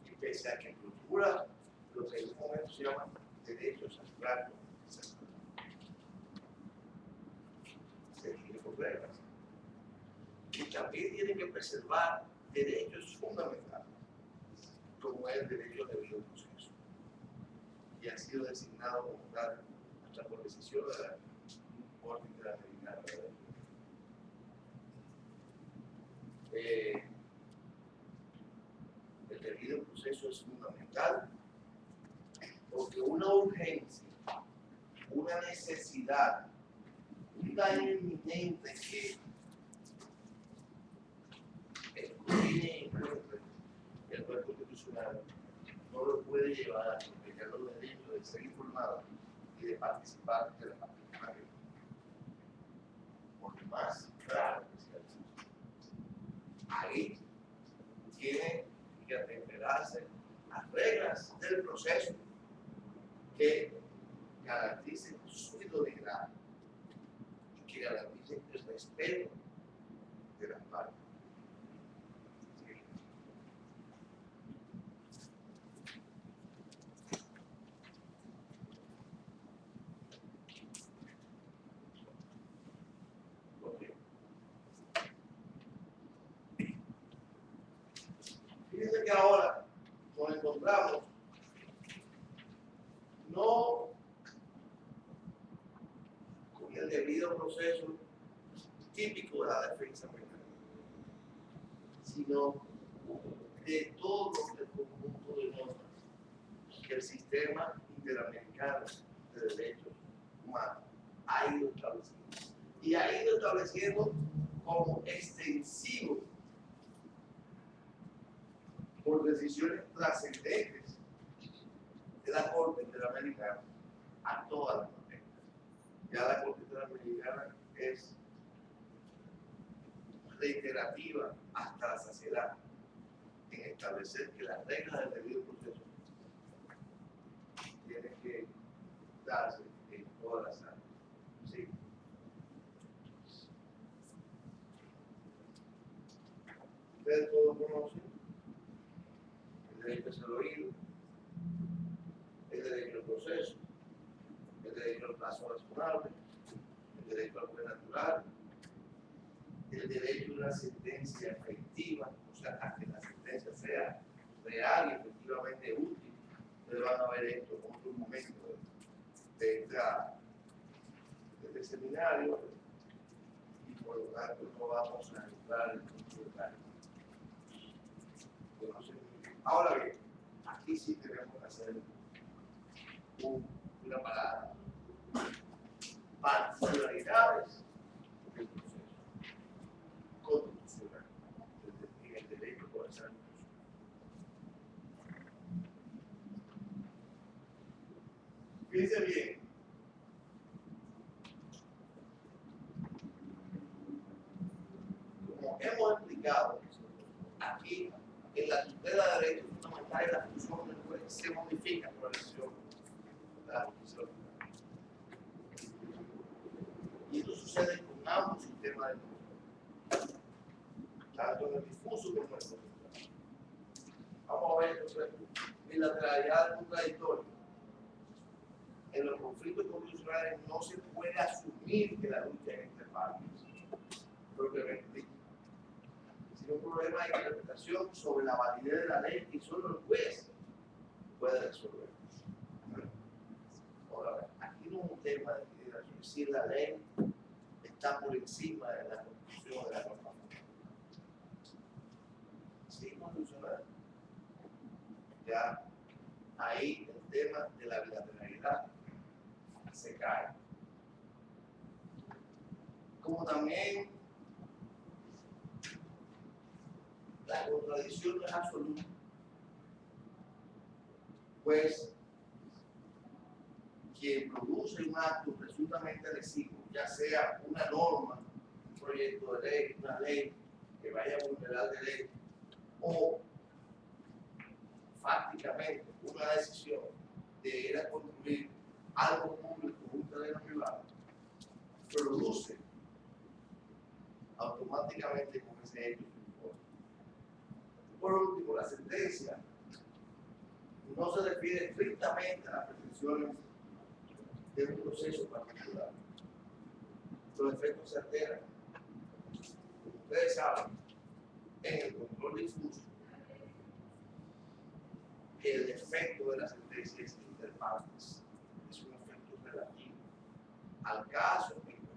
y pese a que procura lo que en un momento se llaman derechos abstractos, se tiene por reglas. Y también tienen que preservar derechos fundamentales, como es el derecho al debido proceso, y ha sido designado como tal hasta por decisión de la Corte Interamericana de Derechos. El debido proceso proceso es fundamental, porque una urgencia, una necesidad, un daño inminente que tiene el poder constitucional no lo puede llevar a proteger los derechos de ser informado y de participar de la participación. Por más claro que sea el sistema. Ahí tiene que atemperarse las reglas del proceso que garanticen su idoneidad y que garanticen el respeto de las partes. Sí. Okay. Fíjense que ahora nos encontramos no con el debido proceso típico de la defensa penal, sino de todo el conjunto de normas que el sistema interamericano de derechos humanos ha ido estableciendo. Y ha ido estableciendo como extensivo por decisiones trascendentes de la Corte Interamericana a todas las materias. Ya la Corte Interamericana es reiterativa hasta la saciedad en establecer que las reglas del debido proceso tienen que darse en todas las áreas. ¿Sí? Ustedes todos conocen el derecho a ser oído, el derecho al proceso, el derecho al plazo razonable, el derecho al juez natural, el derecho a una sentencia efectiva, o sea, a que la sentencia sea real y efectivamente útil. Ustedes van a ver esto en otro momento de este seminario, y por lo tanto no vamos a entrar en mucho detalle. Ahora bien, aquí sí tenemos que hacer una parada. Particularidades del proceso constitucional, en el derecho procesal. Fíjense bien, como hemos explicado, aquí en la tutela de derechos fundamentales la función del juez se modifica por la elección de la justicia. Y esto sucede con ambos sistemas de justicia, tanto en el difuso como en el constitucional. Vamos a ver entonces bilateralidad contradictoria. En los conflictos constitucionales no se puede asumir que la lucha es entre partes, propiamente dicho, sino un problema de interpretación sobre la validez de la ley y solo el juez puede resolver. Ahora, aquí no es un tema de si la ley está por encima de la Constitución o de la norma. Sí, constitucional. Ya ahí el tema de la bilateralidad se cae. Como también la contradicción no es absoluta, pues quien produce un acto presuntamente lesivo, ya sea una norma, un proyecto de ley, una ley que vaya a vulnerar derecho, o fácticamente una decisión de ir a construir algo público o un terreno privado, produce automáticamente con ese hecho. Por último, la sentencia no se refiere estrictamente a las pretensiones de un proceso particular. Los efectos se alteran. Como ustedes saben, en el control difuso, el efecto de la sentencia es interpartes. Es un efecto relativo al caso en cuestión.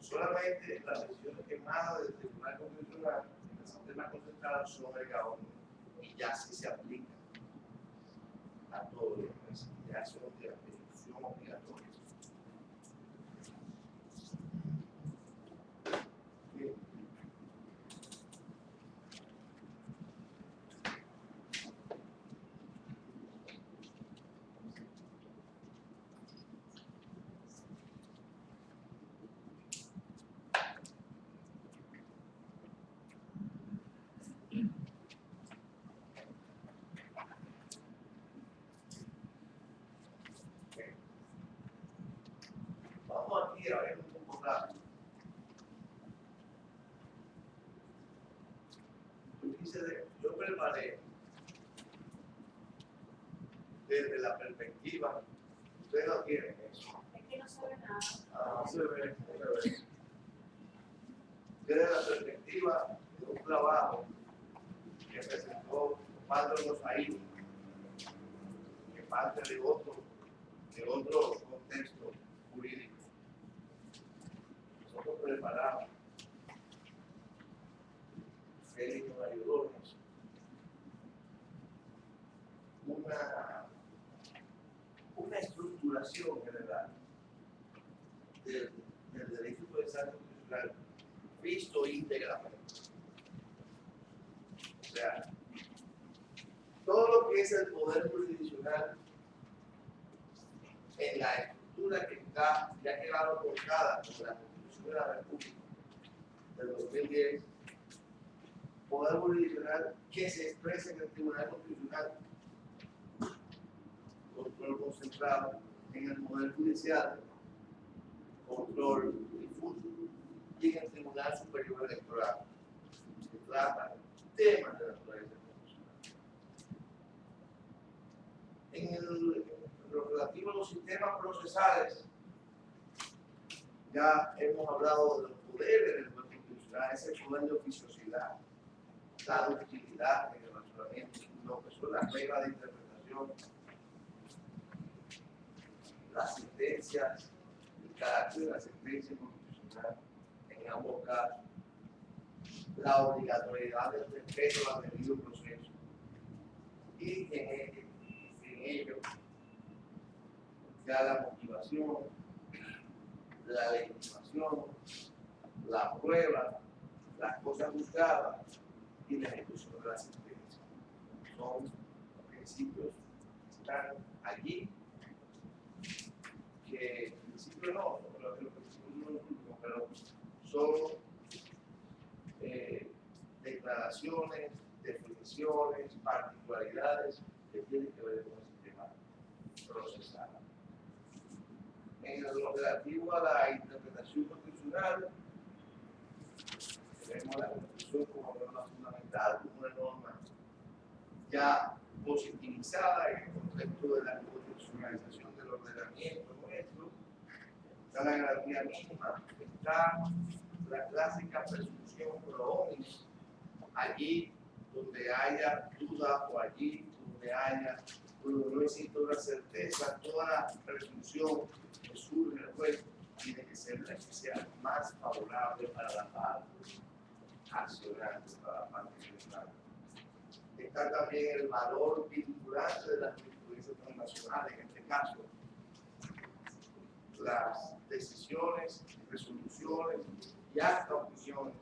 Solamente las decisiones que emanan del Tribunal Constitucional en la sistemas concentrados son el GAON y ya sí se aplica a todos los países, ya son de aplicación obligatoria. Bien. Vamos aquí a ver un poco rápido. Yo preparé desde la perspectiva, ustedes no tienen eso. Es que no se ve nada. No se ve, no se ve. Desde la perspectiva de un trabajo que presentó Padre Rosaín, que parte de otro contexto jurídico. Nosotros preparamos, Félix nos ayudó en eso, una estructuración general del derecho procesal constitucional visto íntegramente. O sea, todo lo que es el poder jurisdiccional en la estructura que está ya quedado colocada en la Constitución de la República del 2010, poder jurisdiccional que se expresa en el Tribunal Constitucional, control concentrado en el Poder Judicial, control difuso, y en el Tribunal Superior Electoral, se trata temas de naturaleza constitucional. En lo relativo a los sistemas procesales, ya hemos hablado de los poderes del poder constitucional, ese poder de oficiosidad, la ductilidad en el razonamiento, lo que son las reglas de interpretación, las sentencias, el carácter de la sentencia constitucional en ambos casos, la obligatoriedad del respeto al debido proceso y en ello ya la motivación, la legitimación, la prueba, las cosas juzgadas y la ejecución de la sentencia. Son principios que están allí, que principios no, los principios no los últimos, pero son declaraciones, definiciones, particularidades que tienen que ver con el sistema procesal. En lo relativo a la interpretación constitucional, tenemos la Constitución como norma fundamental, como una norma ya positivizada en el contexto de la constitucionalización del ordenamiento nuestro. Está la garantía mínima, está la clásica presunción pro omnis, allí donde haya duda o allí donde no existe una certeza, toda la presunción que surge del juez tiene que ser la que sea más favorable para la parte accionante, para la parte accionante. Está también el valor vinculante de las jurisprudencias transnacionales, en este caso, las decisiones, resoluciones y hasta opiniones,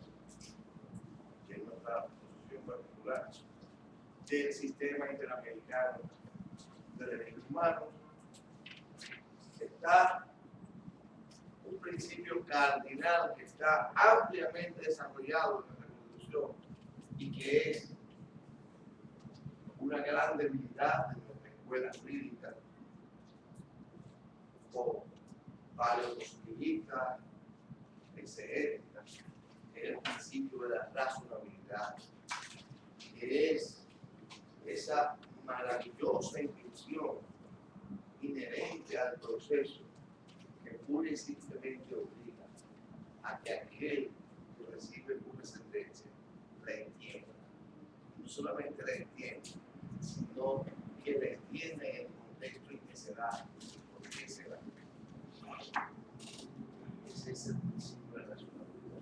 que es nuestra posición particular, del sistema interamericano de derechos humanos. Está un principio cardinal que está ampliamente desarrollado en nuestra Constitución y que es una gran debilidad de nuestra escuela jurídica o paleopositivista, exegética, que es el principio de la razonabilidad, que es esa maravillosa intuición inherente al proceso que pura y simplemente obliga a que aquel que recibe una sentencia la entienda. No solamente la entienda, sino que la entienda en el contexto en que se da, por qué se da. Ese es el principio de la razonabilidad.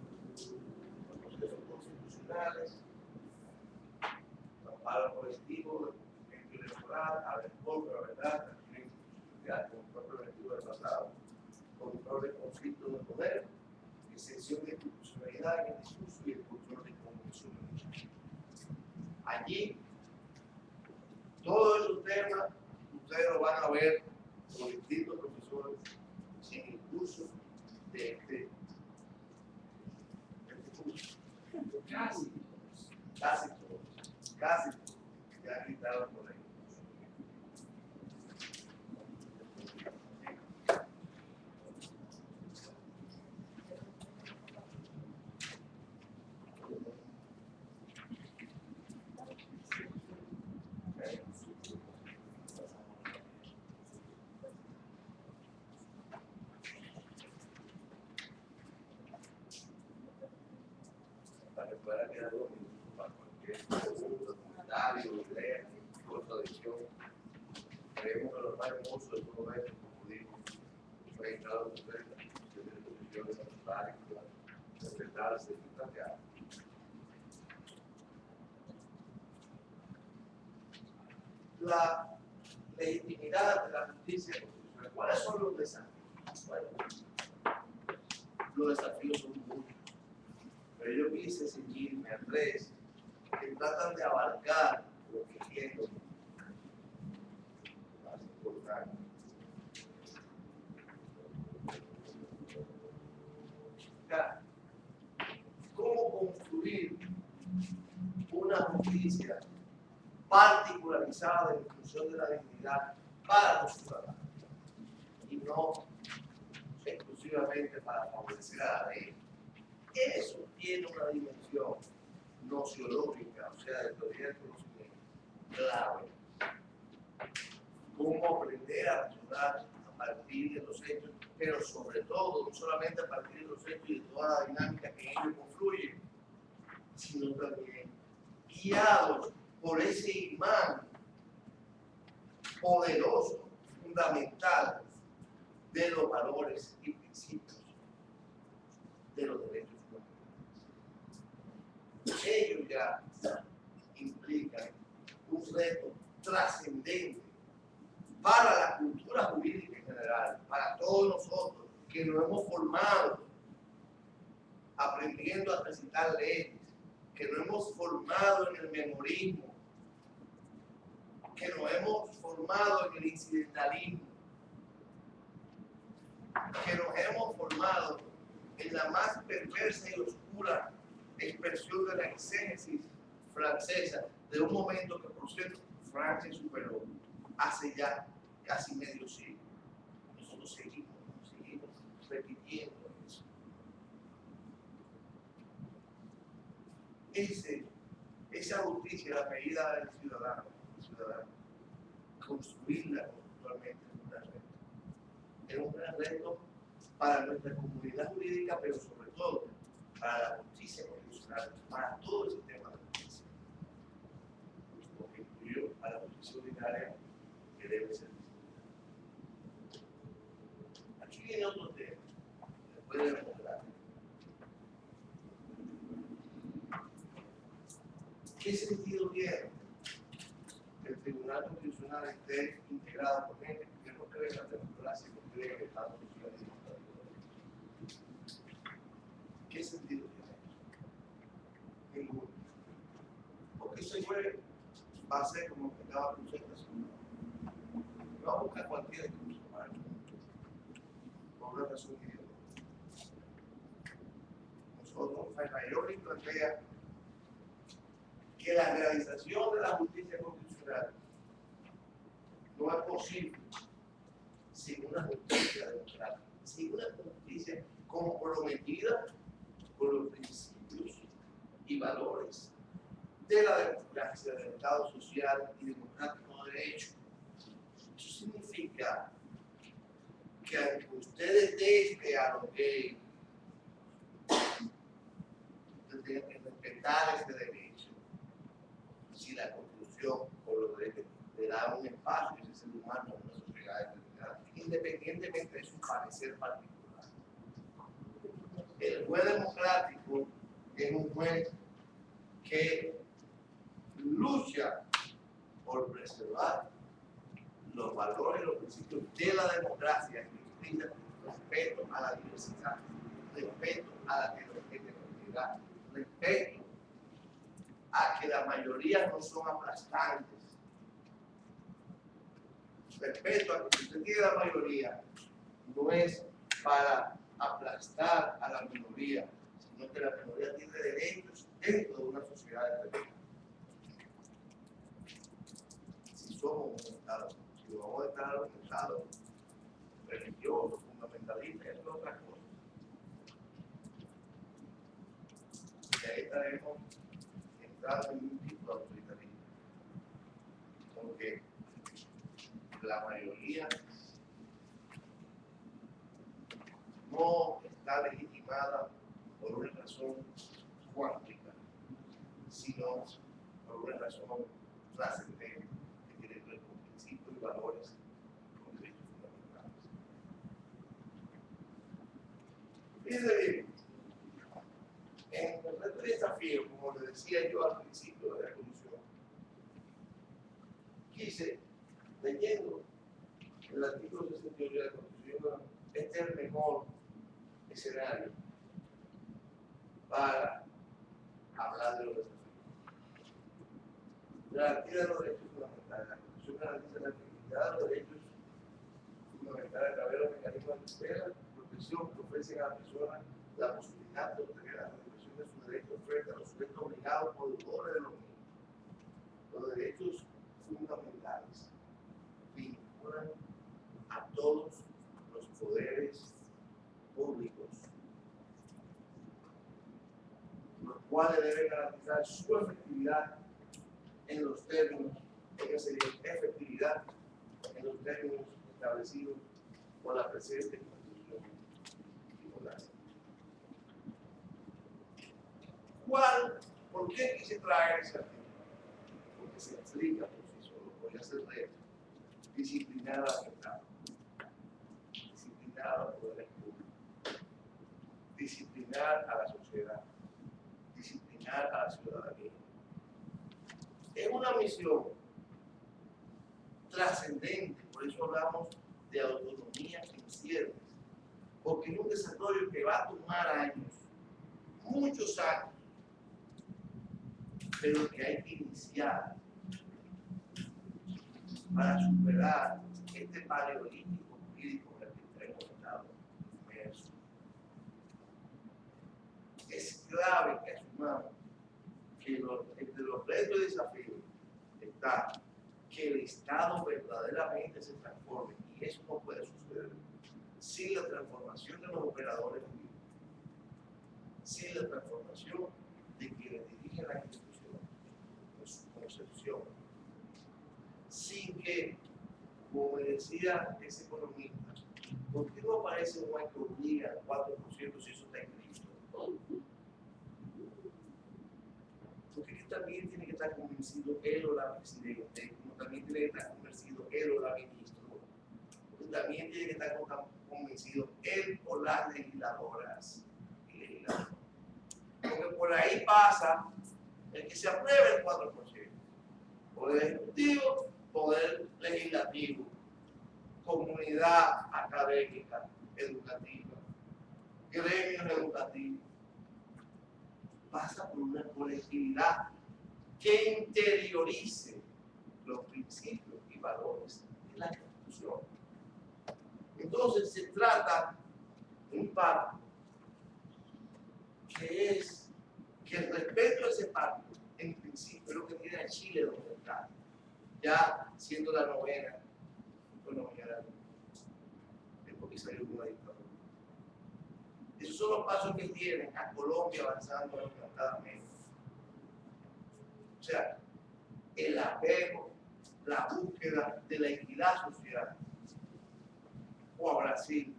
Los procesos constitucionales para los colectivos electoral, a ver, por la verdad, también control preventivo del pasado, control de conflicto de poder, exención de institucionalidad en el discurso y el control de comunicación. Allí, todos esos temas, ustedes lo van a ver con distintos profesores en el curso de este curso. Casi todos, ya quitaron por ahí. Para que pueda quedar dos minutos para cualquier pregunta, comentario, idea, contradicción. Creemos que los más hermosos de todo esto, como digo, registrados en ustedes, de posiciones necesarias, respetarse y plantear. La legitimidad de la justicia constitucional. ¿Cuáles son los desafíos? Bueno, los desafíos son muchos, pero yo quise ceñirme a tres que tratan de abarcar lo que quiero más importante. Ya, ¿cómo construir una justicia particularizada en función de la dignidad para los ciudadanos y no exclusivamente para favorecer a la ley? Eso tiene una dimensión nociológica, o sea, de teoría del conocimiento, clave. Cómo aprender a razonar a partir de los hechos, pero sobre todo, no solamente a partir de los hechos y de toda la dinámica que ellos confluyen, sino también guiados por ese imán poderoso, fundamental de los valores y principios de los derechos humanos. Ellos ya implican un reto trascendente para la cultura jurídica en general, para todos nosotros que nos hemos formado aprendiendo a recitar leyes, que nos hemos formado en el memorismo, que nos hemos formado en el incidentalismo, que nos hemos formado en la más perversa y oscura expresión de la exégesis francesa, de un momento que, por cierto, Francia superó hace ya casi medio siglo. Nosotros seguimos repitiendo eso. Esa justicia, la medida del ciudadano, construirla conceptualmente es un gran reto para nuestra comunidad jurídica, pero sobre todo para la justicia constitucional, para todo el sistema de justicia, porque incluyo a la justicia ordinaria que debe ser. Aquí viene otro tema, después de democracia. ¿Qué sentido tiene que el Tribunal Constitucional esté integrado por gente que no cree en la democracia, no cree en el Estado social y democrático? ¿Qué sentido tiene eso? Ninguno. Porque ese juez va a ser como que estaba presentación. Va a buscar cualquier discurso para el mundo, por una razón ideológica. Nosotros, Ferrayoli plantea que la realización de la justicia constitucional no es posible sin una justicia democrática, sin una justicia comprometida con los principios y valores de la democracia, del Estado social y democrático de derecho. Eso significa que aunque ustedes dejen a los gays de respetar este derecho, si la Constitución o los derechos le da un espacio a ese ser humano en una sociedad determinada, independientemente de su parecer particular. El juez democrático es un juez que lucha por preservar los valores y los principios de la democracia, que implica respeto a la diversidad, respeto a la heterogeneidad, respeto a que las mayorías no son aplastantes, respeto a que si usted tiene la mayoría, no es para aplastar a la minoría, sino que la minoría tiene derechos dentro de una sociedad determinada. Si somos un Estado, si vamos a estar un Estado religioso, fundamentalista, eso es otra cosa. Y ahí estaremos entrando en un tipo de autoritarismo. Porque la mayoría no está legitimada por una razón cuántica, sino por una razón trascendente que tiene que ver con principios y valores, con derechos fundamentales. Fíjense bien, en el reto de desafío, como le decía yo al principio de la comisión, quise, leyendo el artículo 68 de la Constitución, este es el mejor escenario para hablar de los desafíos. Garantía de los derechos fundamentales. La Constitución garantiza la efectividad de los derechos fundamentales a través de los mecanismos de tutela, protección que ofrecen a la persona la posibilidad de obtener la realización de sus derechos frente a los sujetos obligados por deudores de los mismos. Los derechos fundamentales vinculan a todos los poderes públicos, los cuales deben garantizar su efectividad en los términos, efectividad en los términos establecidos por la presente Constitución y por la ley. ¿Por qué quise traer ese artículo? Porque se explica por sí solo, voy a hacer reto, disciplinar al Estado, disciplinar al poder público, disciplinar a la sociedad, disciplinar a la ciudadanía. Es una misión trascendente, por eso hablamos de autonomía en ciernes, porque es un desarrollo que va a tomar años, muchos años, pero que hay que iniciar para superar este paleolítico jurídico en el que hemos estado inmersos. Es clave que asumamos que entre los retos y desafíos está que el Estado verdaderamente se transforme, y eso no puede suceder sin la transformación de los operadores jurídicos, sin la transformación de quienes dirigen la institución, en su concepción, sin que, como me decía ese economista, ¿por qué no aparece un que obliga al 4% si eso está inscrito? Porque también tiene que estar convencido él o la presidente, como también tiene que estar convencido él o la ministra, porque también tiene que estar convencido él o las legisladoras y legisladores. Porque por ahí pasa el que se apruebe el 4%, poder ejecutivo, poder legislativo, comunidad académica, educativa, gremios educativos. Pasa por una colectividad que interiorice los principios y valores de la Constitución. Entonces se trata de un pacto que es que el respeto a ese pacto, en principio, es lo que tiene a Chile donde está, ya siendo la novena economía de porque salió una dictadura. Esos son los pasos que tienen a Colombia avanzando adelantadamente. O sea, el apego, la búsqueda de la equidad social, o a Brasil,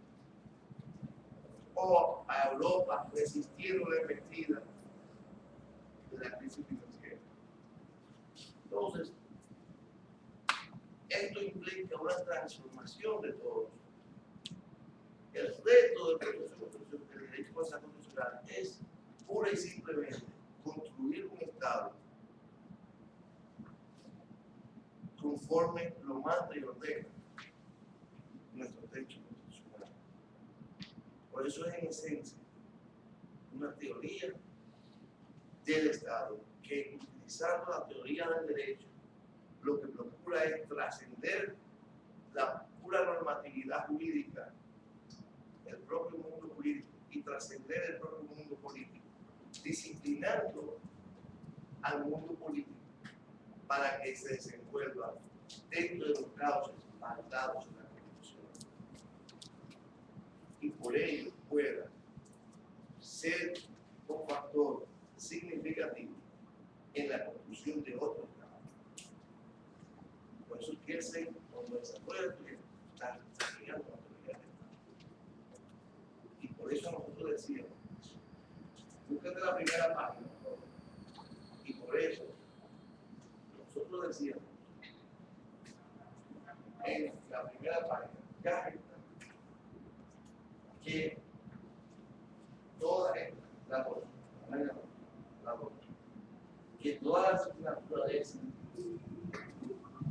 o a Europa resistiendo la embestida de la crisis financiera. Entonces, esto implica una transformación de todos. El reto del proceso del derecho constitucional es pura y simplemente construir un Estado conforme lo manda y ordena nuestro techo constitucional. Por eso es en esencia una teoría del Estado que, utilizando la teoría del derecho, lo que procura es trascender la pura normatividad jurídica, el propio mundo jurídico, y trascender el propio mundo político, disciplinando al mundo político para que se desenvuelva dentro de los cauces mandados en la Constitución y por ello pueda ser un factor significativo en la construcción de otros campos. Por eso que cuando desarrolla el está desarrollando la teoría del Estado. Y por eso nosotros decíamos, búsquete la primera página. Y por eso nosotros decíamos, en la primera página, ya está, que toda la voz, que toda la naturaleza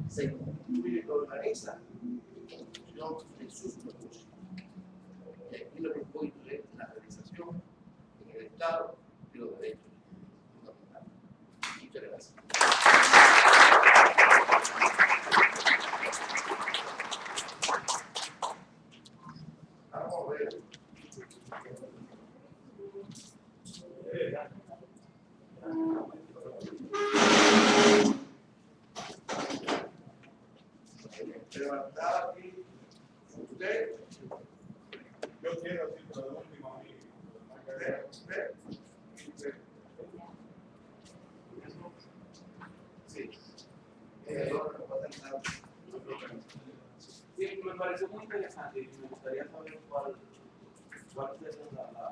se constituye y organiza en función de sus propósitos. Y aquí lo que voy es la realización en el Estado de los derechos fundamentales. Muchas gracias. Vamos a ver. Levantar aquí usted. Yo quiero decir por el último amigo. Usted. Sí. Sí, me pareció muy interesante y me gustaría saber cuál es la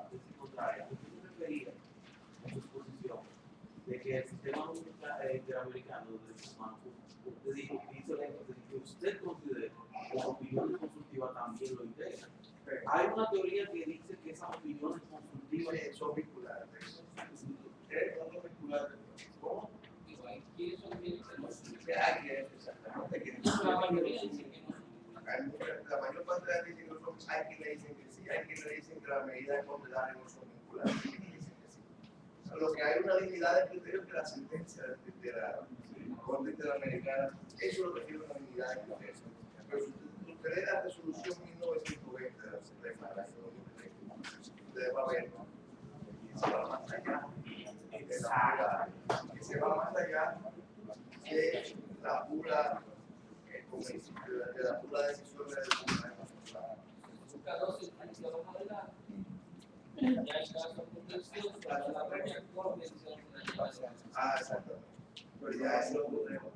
tesis contraria. Usted se refería en su exposición de que el sistema interamericano de derechos humanos, usted dijo, hizo la énfasis que usted considera que las opiniones consultivas también lo integran. Hay una teoría que dice que esas opiniones consultivas son vinculadas. Son vinculadas. ¿Cómo? ¿Quiénes son quienes que no son? Hay que exactamente que La mayoría dicen que no son. la mayor parte de las dicen que no son, hay quienes le dicen que sí, hay quienes le dicen que las medidas cautelares no son vinculadas, hay quienes dicen que sí. O sea, lo que hay una dignidad de criterio que la sentencia de la Corte Interamericana, eso es lo que tiene una dignidad de criterio. Pero si usted lee la resolución 1920 de la Suprema del año 2003, usted va a ver que se va más allá que se va más allá de la pura de la pura decisión del Tribunal Constitucional. Busca dos instancias más adelante. Ya hay casos contenciosos para la propia Corte Internacional. Ah, exactamente. Pero ya es otro tema.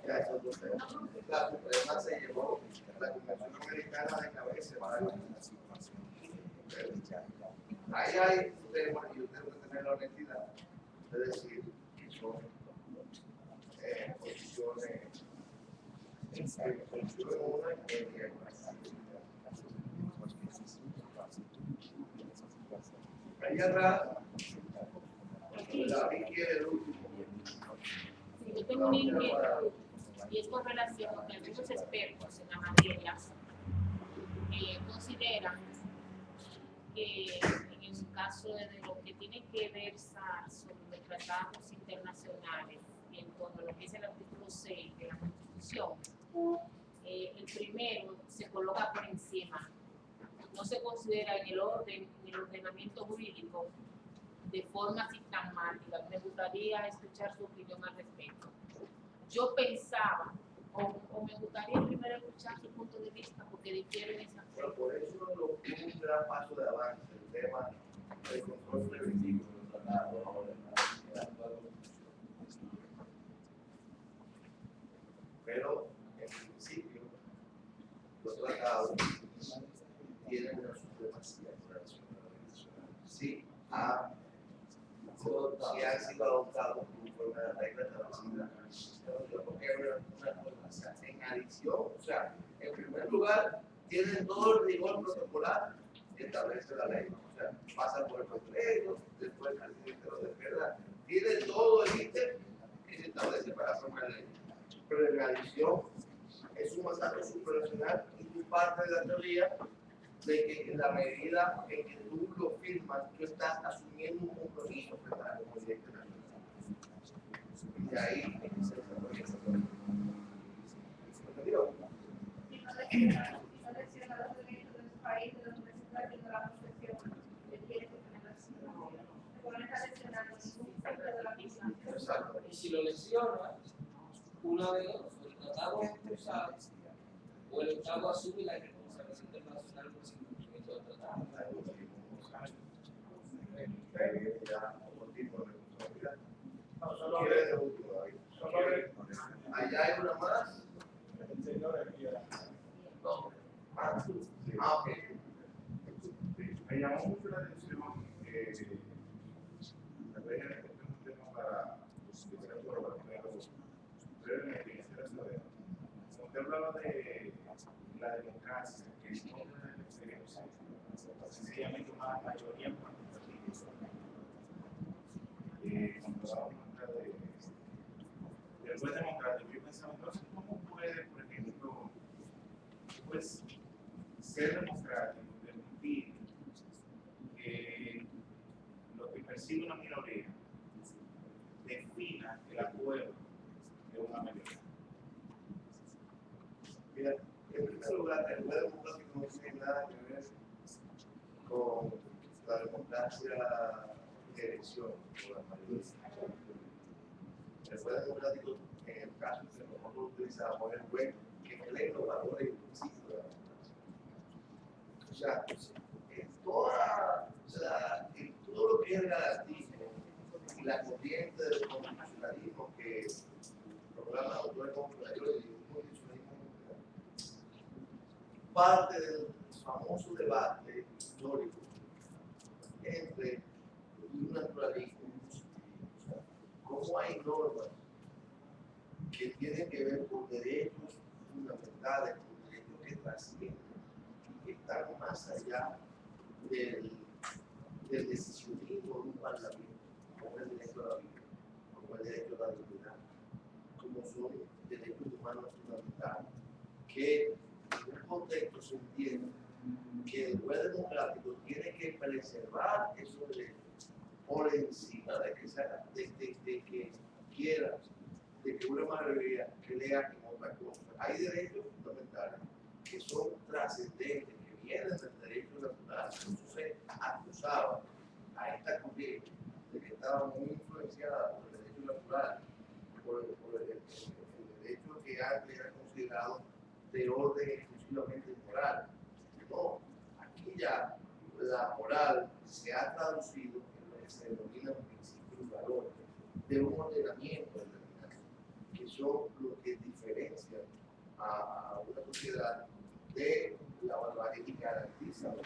Ya es otro tema. La Suprema se llevó la Convención Americana de cabeza para la ahí hay un tema y usted debe tener la honestidad de decir que son posiciones una ahí atrás, David quiere el último. Sí, yo tengo una inquietud y es con relación a que algunos expertos en la materia consideran que en el caso de lo que tiene que versar sobre los tratados internacionales y en torno a lo que es el artículo 6 de la Constitución, el primero se coloca por encima, no se considera en el orden, en el ordenamiento jurídico de forma sistemática. Me gustaría escuchar su opinión al respecto. Yo pensaba, o me gustaría primero escuchar su punto de vista, porque difiere en esa cosa. Pero por eso un gran paso de avance el tema del control preventivo de los tratados ahora en la actual Constitución. Pero en principio los tratados tienen una supremacía internacional. Sí, han sido adoptados conforme a las reglas establecidas. Porque hay una cosa, en adición, o sea, en primer lugar, tienen todo el rigor protocolar que establece la ley. O sea, pasan por el Congreso, después al Ministerio de Defensa, tienen todo el ítem que se establece para formar la ley. Pero en adición es un mandato supranacional y tú parte de la teoría de que en la medida en que tú lo firmas, tú estás asumiendo un compromiso frente a la comunidad internacional. Y de ahí se desarrolla esa teoría. ¿Entendió? Si no lesiona los derechos de su país, de donde se está haciendo la posesión, le tiene que tener la situación. No está lesionando ningún punto de la misma. Exacto. Y si lo lesiona, una de dos, o el tratado es expulsado, o el Estado asume la responsabilidad internacional por su incumplimiento del tratado. Allá hay una más. El señor aquí. No. Ah, ok. Me llamó mucho la atención que tal vez este es un tema para literatura, pero brevemente quisiera saber. Usted hablaba de la democracia, que es una de las experiencias, sencillamente una mayoría participativa. Cuando hablamos del buen democrático, yo pensaba entonces, ¿cómo puede, por ejemplo, pues, ser democrático, permitir que lo que percibe una minoría defina el acuerdo de una mayoría? Mira, en primer lugar, el poder democrático no tiene nada que ver con la democracia de elección o la mayoría. El poder democrático, en el caso que nosotros utilizamos, es el pueblo que lee los valores y los principios de la democracia. O sea, en todo lo que es el garantismo y la corriente del constitucionalismo que programa los autores confederadores y el constitucionalismo parte del famoso debate histórico entre un naturalismo y un positivismo. O sea, cómo hay normas que tienen que ver con derechos fundamentales, con derechos que trascienden y que están más allá del decisionismo de un parlamento, como el derecho a la vida, como el derecho a la dignidad, como son derechos humanos fundamentales, que en un contexto se entiende que el poder democrático tiene que preservar esos derechos por encima de que quiera, de que una mayoría crea en otra cosa. Hay derechos fundamentales que son trascendentes, que vienen del derecho natural. Eso se acusaba a esta corriente de que estaba muy influenciada por el derecho natural, por el derecho que antes era considerado de orden exclusivamente moral. No, aquí ya la moral se ha traducido en lo que se denomina principios y valores de un ordenamiento determinado, que son lo que diferencian a una sociedad de la barbarie que garantiza la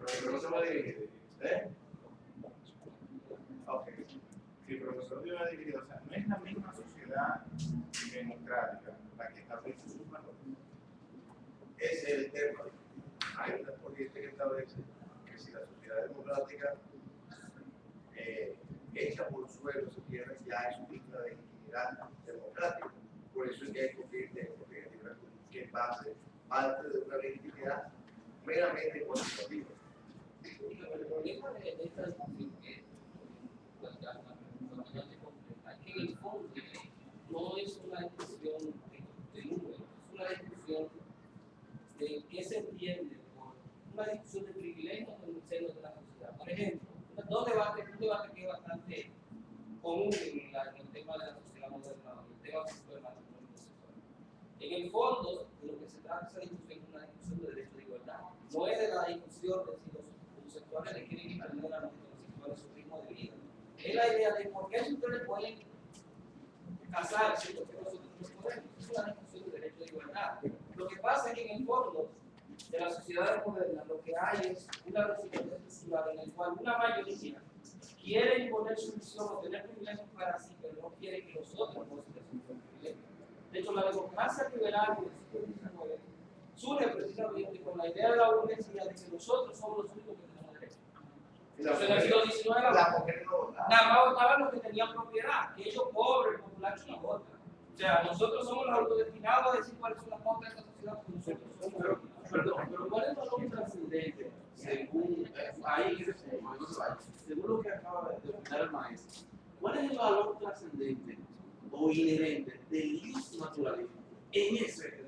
Pero no se va a dividir. ¿Eh? Ok. Sí, pero nosotros iba a dividir. O sea, no es la misma sociedad democrática la que establece sus valores. Ese es el tema. Hay una corriente que establece que si la sociedad democrática echa por suelo su tierra ya es digna de intimidad democrática. Por eso es que hay corrientes que parte de una legitimidad meramente cuantitativa. El problema de esta discusión que es que en el fondo no es una discusión de números, es una discusión de qué se entiende por una discusión de privilegios en el seno de la sociedad. Por ejemplo, un debate que es bastante común en el tema de la sociedad moderna, el tema del matrimonio sexual. En el fondo, de lo que se trata esa discusión es una discusión de derecho de igualdad. No es de la discusión de si los homosexuales le quieren imponer a los heterosexuales su ritmo de vida. Es la idea de por qué ustedes pueden casarse y por qué nosotros no podemos. Es una discusión de derecho de igualdad. Lo que pasa es que en el fondo de las sociedades modernas lo que hay es una resistencia estructural en la cual una mayoría quiere imponer su visión o tener privilegios para sí, pero no quiere que nosotros gocen de sus privilegios. De hecho, la democracia liberal del siglo XIX surge precisamente con la idea de la burguesía de que nosotros somos los únicos que tenemos derechos. Entonces, en el siglo XIX, la mujer no votaba. nada más votaban los que tenían propiedad, que ellos pobres, populares, no votan. sea, nosotros somos los autodestinados a decir cuáles son las pautas de esta sociedad, porque nosotros somos Pero ¿cuál es el valor trascendente según ahí, según lo que acaba de opinar el maestro? ¿Cuál es el valor trascendente o inherente del ius naturalismo en ese?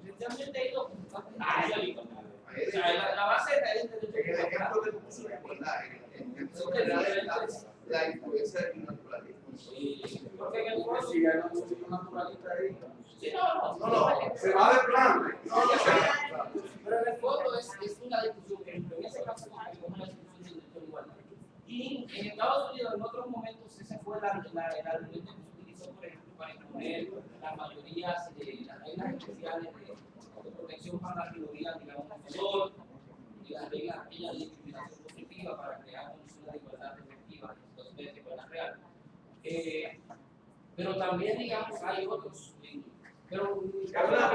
esencialmente ahí lo que o sea, la base de En el ejemplo que puso de igualdad, en el general la influencia del naturalismo. porque en el fondo, Si hay una posición naturalista ahí. sí, no, Se va de plan. pero en el fondo es una discusión que en ese caso es una discusión de igualdad. Y en Estados Unidos en otros momentos ese fue el argumento que se utilizó, por ejemplo, para imponer las mayorías, las reglas especiales de protección para las minorías, digamos, menor, y las reglas aquellas de discriminación positiva para crear condiciones de igualdad efectiva de igualdad real. Pero también, digamos, hay otros. Pero Es una buena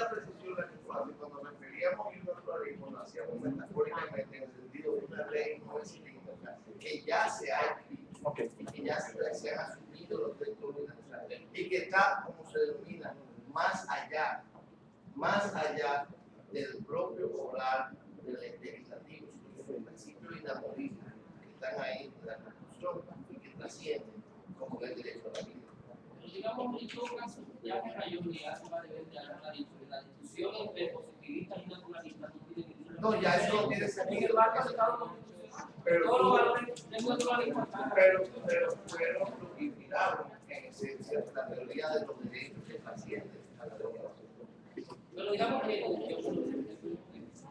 precisión la que tú haces. Cuando referíamos a un naturalismo, lo hacíamos metafóricamente en el sentido de una ley no escrita, que ya se ha escrito y que ya se han asumido los textos internacionales y que está, como se denomina, más allá del propio oral del legislativo. Son principios inamovibles que están ahí en la Constitución y que trascienden como el derecho a la vida. Digamos, en todo caso, ya que mayoría se va a deber de haber dicho que la discusión entre positivistas y naturalistas no tiene ningún. No, ya eso no tiene sentido. En el marco del Estado constitucional, Pero todos los valores del naturalismo están. pero fueron los que inspiraron en esencia la teoría de los derechos que trascienden a la democracia. Pero digamos que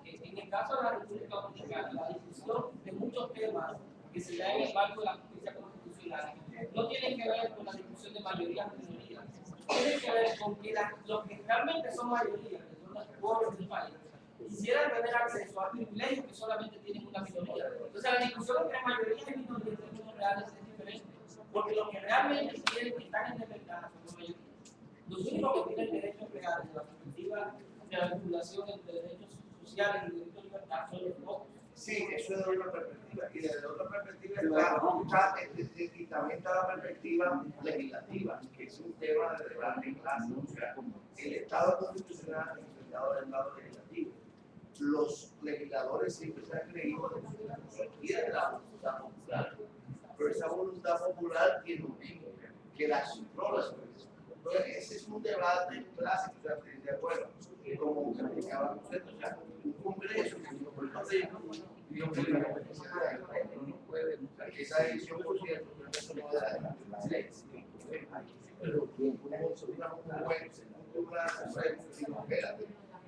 en el caso de la República Dominicana, la discusión de muchos temas que se da en el marco de la justicia constitucional no tienen que ver con la discusión de mayorías y minorías, tienen que ver con que los que realmente son mayorías, que son los pueblos del país, quisieran tener acceso a privilegios que solamente tienen una minoría. Entonces la discusión entre mayorías y minorías en términos reales es diferente, porque los que realmente quieren que están en desventaja son las mayorías. Los únicos que tienen derechos reales de la perspectiva de la vinculación entre derechos sociales y derechos de libertad son los pocos. Sí, eso es de otra perspectiva. Y desde otra perspectiva y también está la perspectiva legislativa, que es un tema de debate en clase. O sea, el Estado constitucional es el Estado del Estado legislativo. Los legisladores siempre se han creído que se quiere la voluntad popular, pero esa voluntad popular tiene un límite, que la superó. Entonces, ese es un debate clásico, o sea, de acuerdo, como explicaba usted, o sea, un congreso, esa edición, por cierto, no de la ley, pero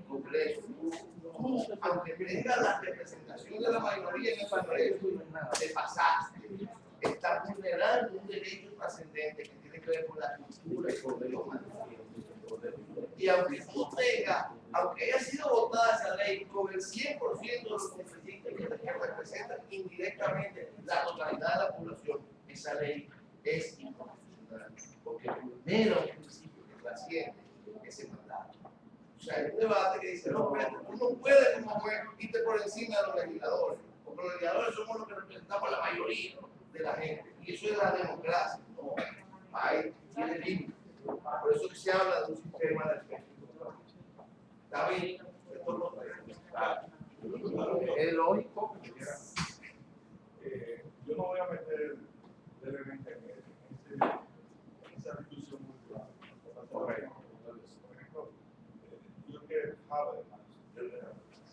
congreso, aunque tenga la representación de la mayoría en el congreso, te pasaste, está vulnerando un derecho trascendente que tiene que ver con la cultura y con el humano. Y aunque tú tengas, aunque haya sido votada esa ley con el 100% de los congresistas que representan indirectamente la totalidad de la población, esa ley es inconstitucional, porque vulnera un principio que trasciende ese mandato. O sea, hay un debate que dice, no, pero tú no puedes como juez irte por encima de los legisladores, porque los legisladores somos los que representamos la mayoría de la gente, y eso es la democracia. No, ahí tiene límites. Por eso que se habla de un sistema de respeto. ¿Está bien? Esto no es lógico. Yo no voy a meter brevemente en esa discusión muy clara. Por ejemplo, yo que Haber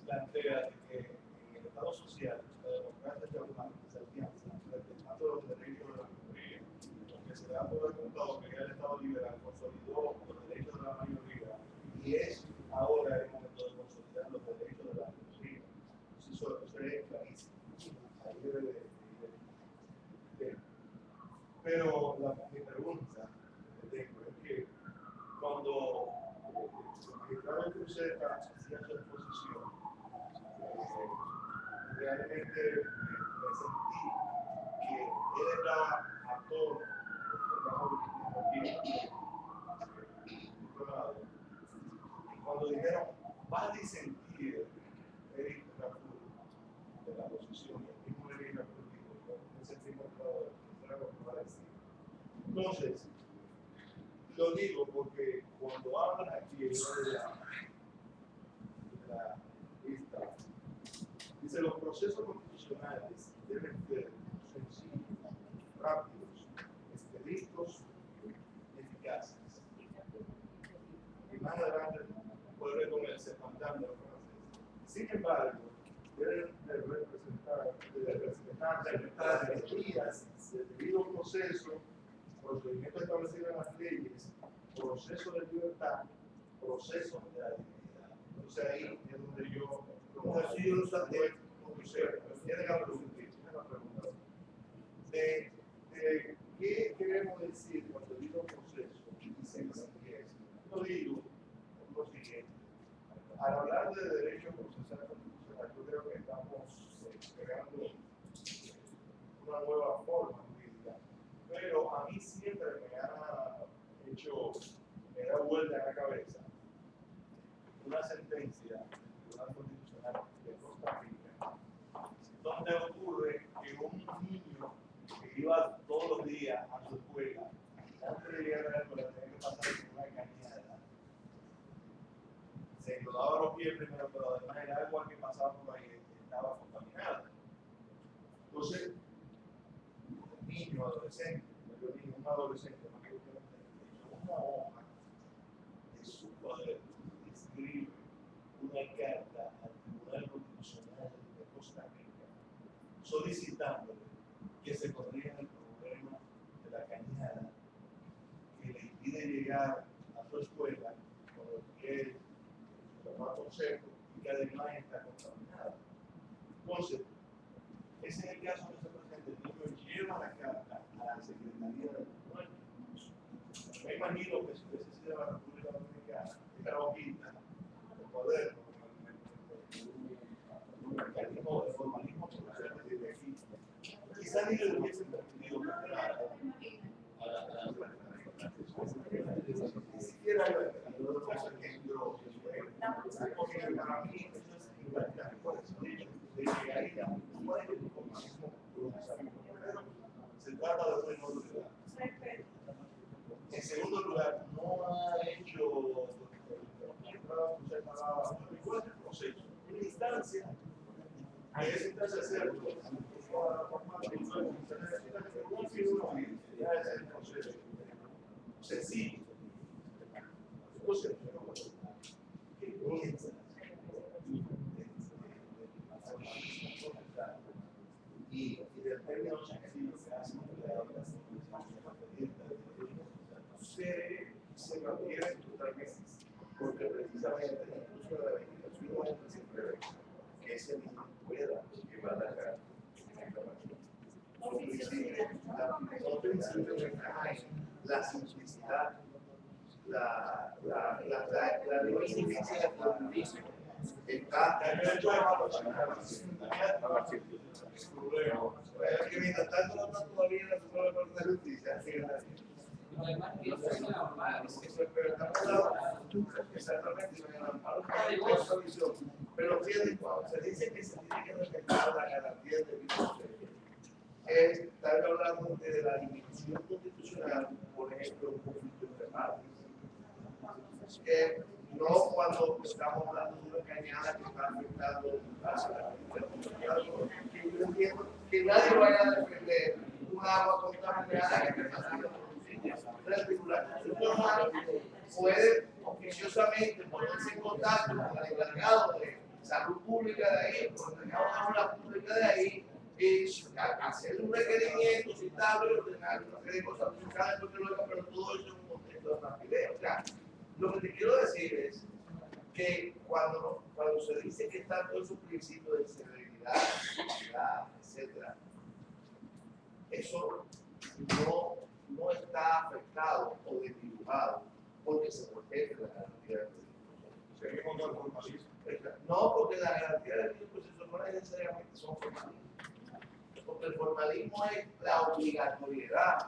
plantea que en el Estado social, la democracia es una alianza, respetando los derechos de la mayoría, porque se da por descontado que ya el Estado liberal consolidó los derechos de la mayoría y es ahora el momento de consolidar los derechos de la minoría. Eso es clarísimo. Ahí debe de. Pero mi pregunta es que cuando el magistrado Cruzeta hacía su exposición, realmente me sentí que él era actor, y cuando dijeron, va a disentir Eric Raful de la oposición, el mismo Eric Raful dijo, me sentí motivado de lo que va a decir. Entonces, Lo digo porque cuando hablan aquí de la lista, dice los procesos constitucionales deben ser sencillos, rápidos, expeditos y eficaces. Y más adelante vuelve con el sepantando francés. Sin embargo, deben de representar garantías del debido proceso, procedimientos establecidos en las leyes, proceso de libertad, proceso de la dignidad. Entonces ahí es donde yo, como así yo lo saqué, tiene la pregunta. De qué queremos decir cuando digo proceso y sencillez. Yo digo lo siguiente. Al hablar de derecho procesal constitucional, yo creo que estamos creando una nueva forma jurídica. Pero a mí siempre me da vuelta en la cabeza una sentencia del Tribunal Constitucional de Costa Rica, donde ocurre que un niño que iba todos los días a su escuela, antes de llegar a la escuela tenía que pasar por una cañada. Se enlodaba los pies primero, pero además el agua que pasaba por ahí estaba contaminada. Entonces, un niño, adolescente, un adolescente, una hoja de su cuaderno escribe una carta al Tribunal Constitucional de Costa Rica solicitándole que se corrija el problema de la cañada que le impide llegar a su escuela con los pies secos y que además está contaminada. Entonces, ese es el caso que se presenta. El niño lleva la carta a la Secretaría del Tribunal. Me imagino que si hubiese sido la República Dominicana, esta hojita, el cuaderno, un mecanismo de formalismo procesal desde aquí, quizás ni le hubiesen permitido ni siquiera los casos que yo, porque para mí eso es impactante por eso dicho, de que hay un formalismo procesal. Se trata de un menor lugar. En segundo lugar, no ha hecho ¿cuál es el proceso? Una instancia que es instancia cero. Ya es el proceso sencillo. Entonces, ¿qué piensas? Y del término sencillo que hacen se mantiene totalmente, porque precisamente incluso la legislación siempre ve que ese niño pueda llevar a cabo los principios que traen la simplicidad, la simplicidad del jurismo está que mientras tanto no está todavía en la Suprema Corte de Justicia, pero estamos hablando exactamente de la amparo de esa visión. Pero fíjate, cuando se dice que se tiene que respetar la garantía de debido proceso, están hablando de la dimensión constitucional, por ejemplo, un conflicto entre partes. No cuando estamos hablando de una cañada que está afectando a la yo entiendo que nadie vaya a defender un agua contaminada que está haciendo el Tribunal Constitucional puede oficiosamente ponerse en contacto con el encargado de salud pública de ahí, con el encargado de salud pública de ahí, y hacer un requerimiento, citarlo, ordenar una serie de cosas fiscales, pero todo eso es un contexto de rapidez. O sea, lo que te quiero decir es que cuando se dice que están todos esos principios de severidad, etc., eso no está afectado o desdibujado porque se protege la garantía del proceso. No, porque la garantía del proceso no necesariamente son formalismos. Porque el formalismo es la obligatoriedad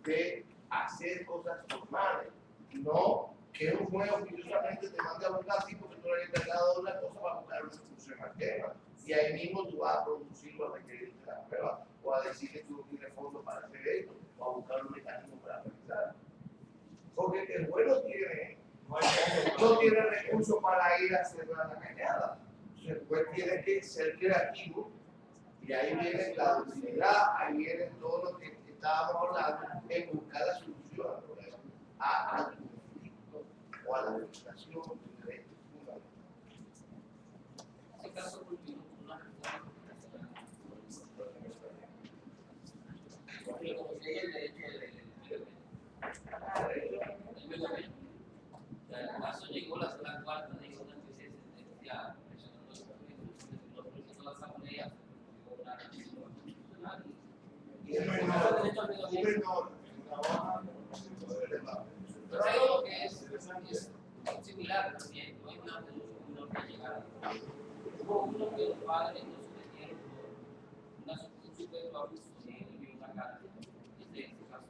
de hacer cosas formales, no que un juez oficiosamente te mande a buscar así porque tú eres encargado de una cosa para buscar una solución al tema. Y ahí mismo tú vas a producirlo a requerir de la prueba, o a decir que tú no tienes fondos para hacer esto, o a buscar un mecanismo para realizar. Ok, porque el bueno no tiene recursos para ir a hacer la cañada. El juez tiene que ser creativo y ahí viene la docilidad, ahí viene todo lo que estábamos hablando en buscar la solución al problema, al conflicto o a la frustración de derechos fundamentales. En ese caso, culminó con una reforma porque como si hay el derecho del medio ambiente. O sea, el caso llegó la sala cuarta de una especie de sentencia presionando los procesos de la asamblea con una decisión constitucional y el derecho al medio ambiente. Yo creo lo que es similar también, no hay una solución que llegar. Hubo uno que los padres no sometieron por un supuesto abuso y una cárcel. Este es el caso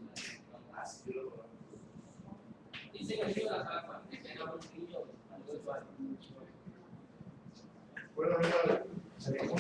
de dice que el niño de la sala que tenga un niño a los 8 años. Bueno, señores,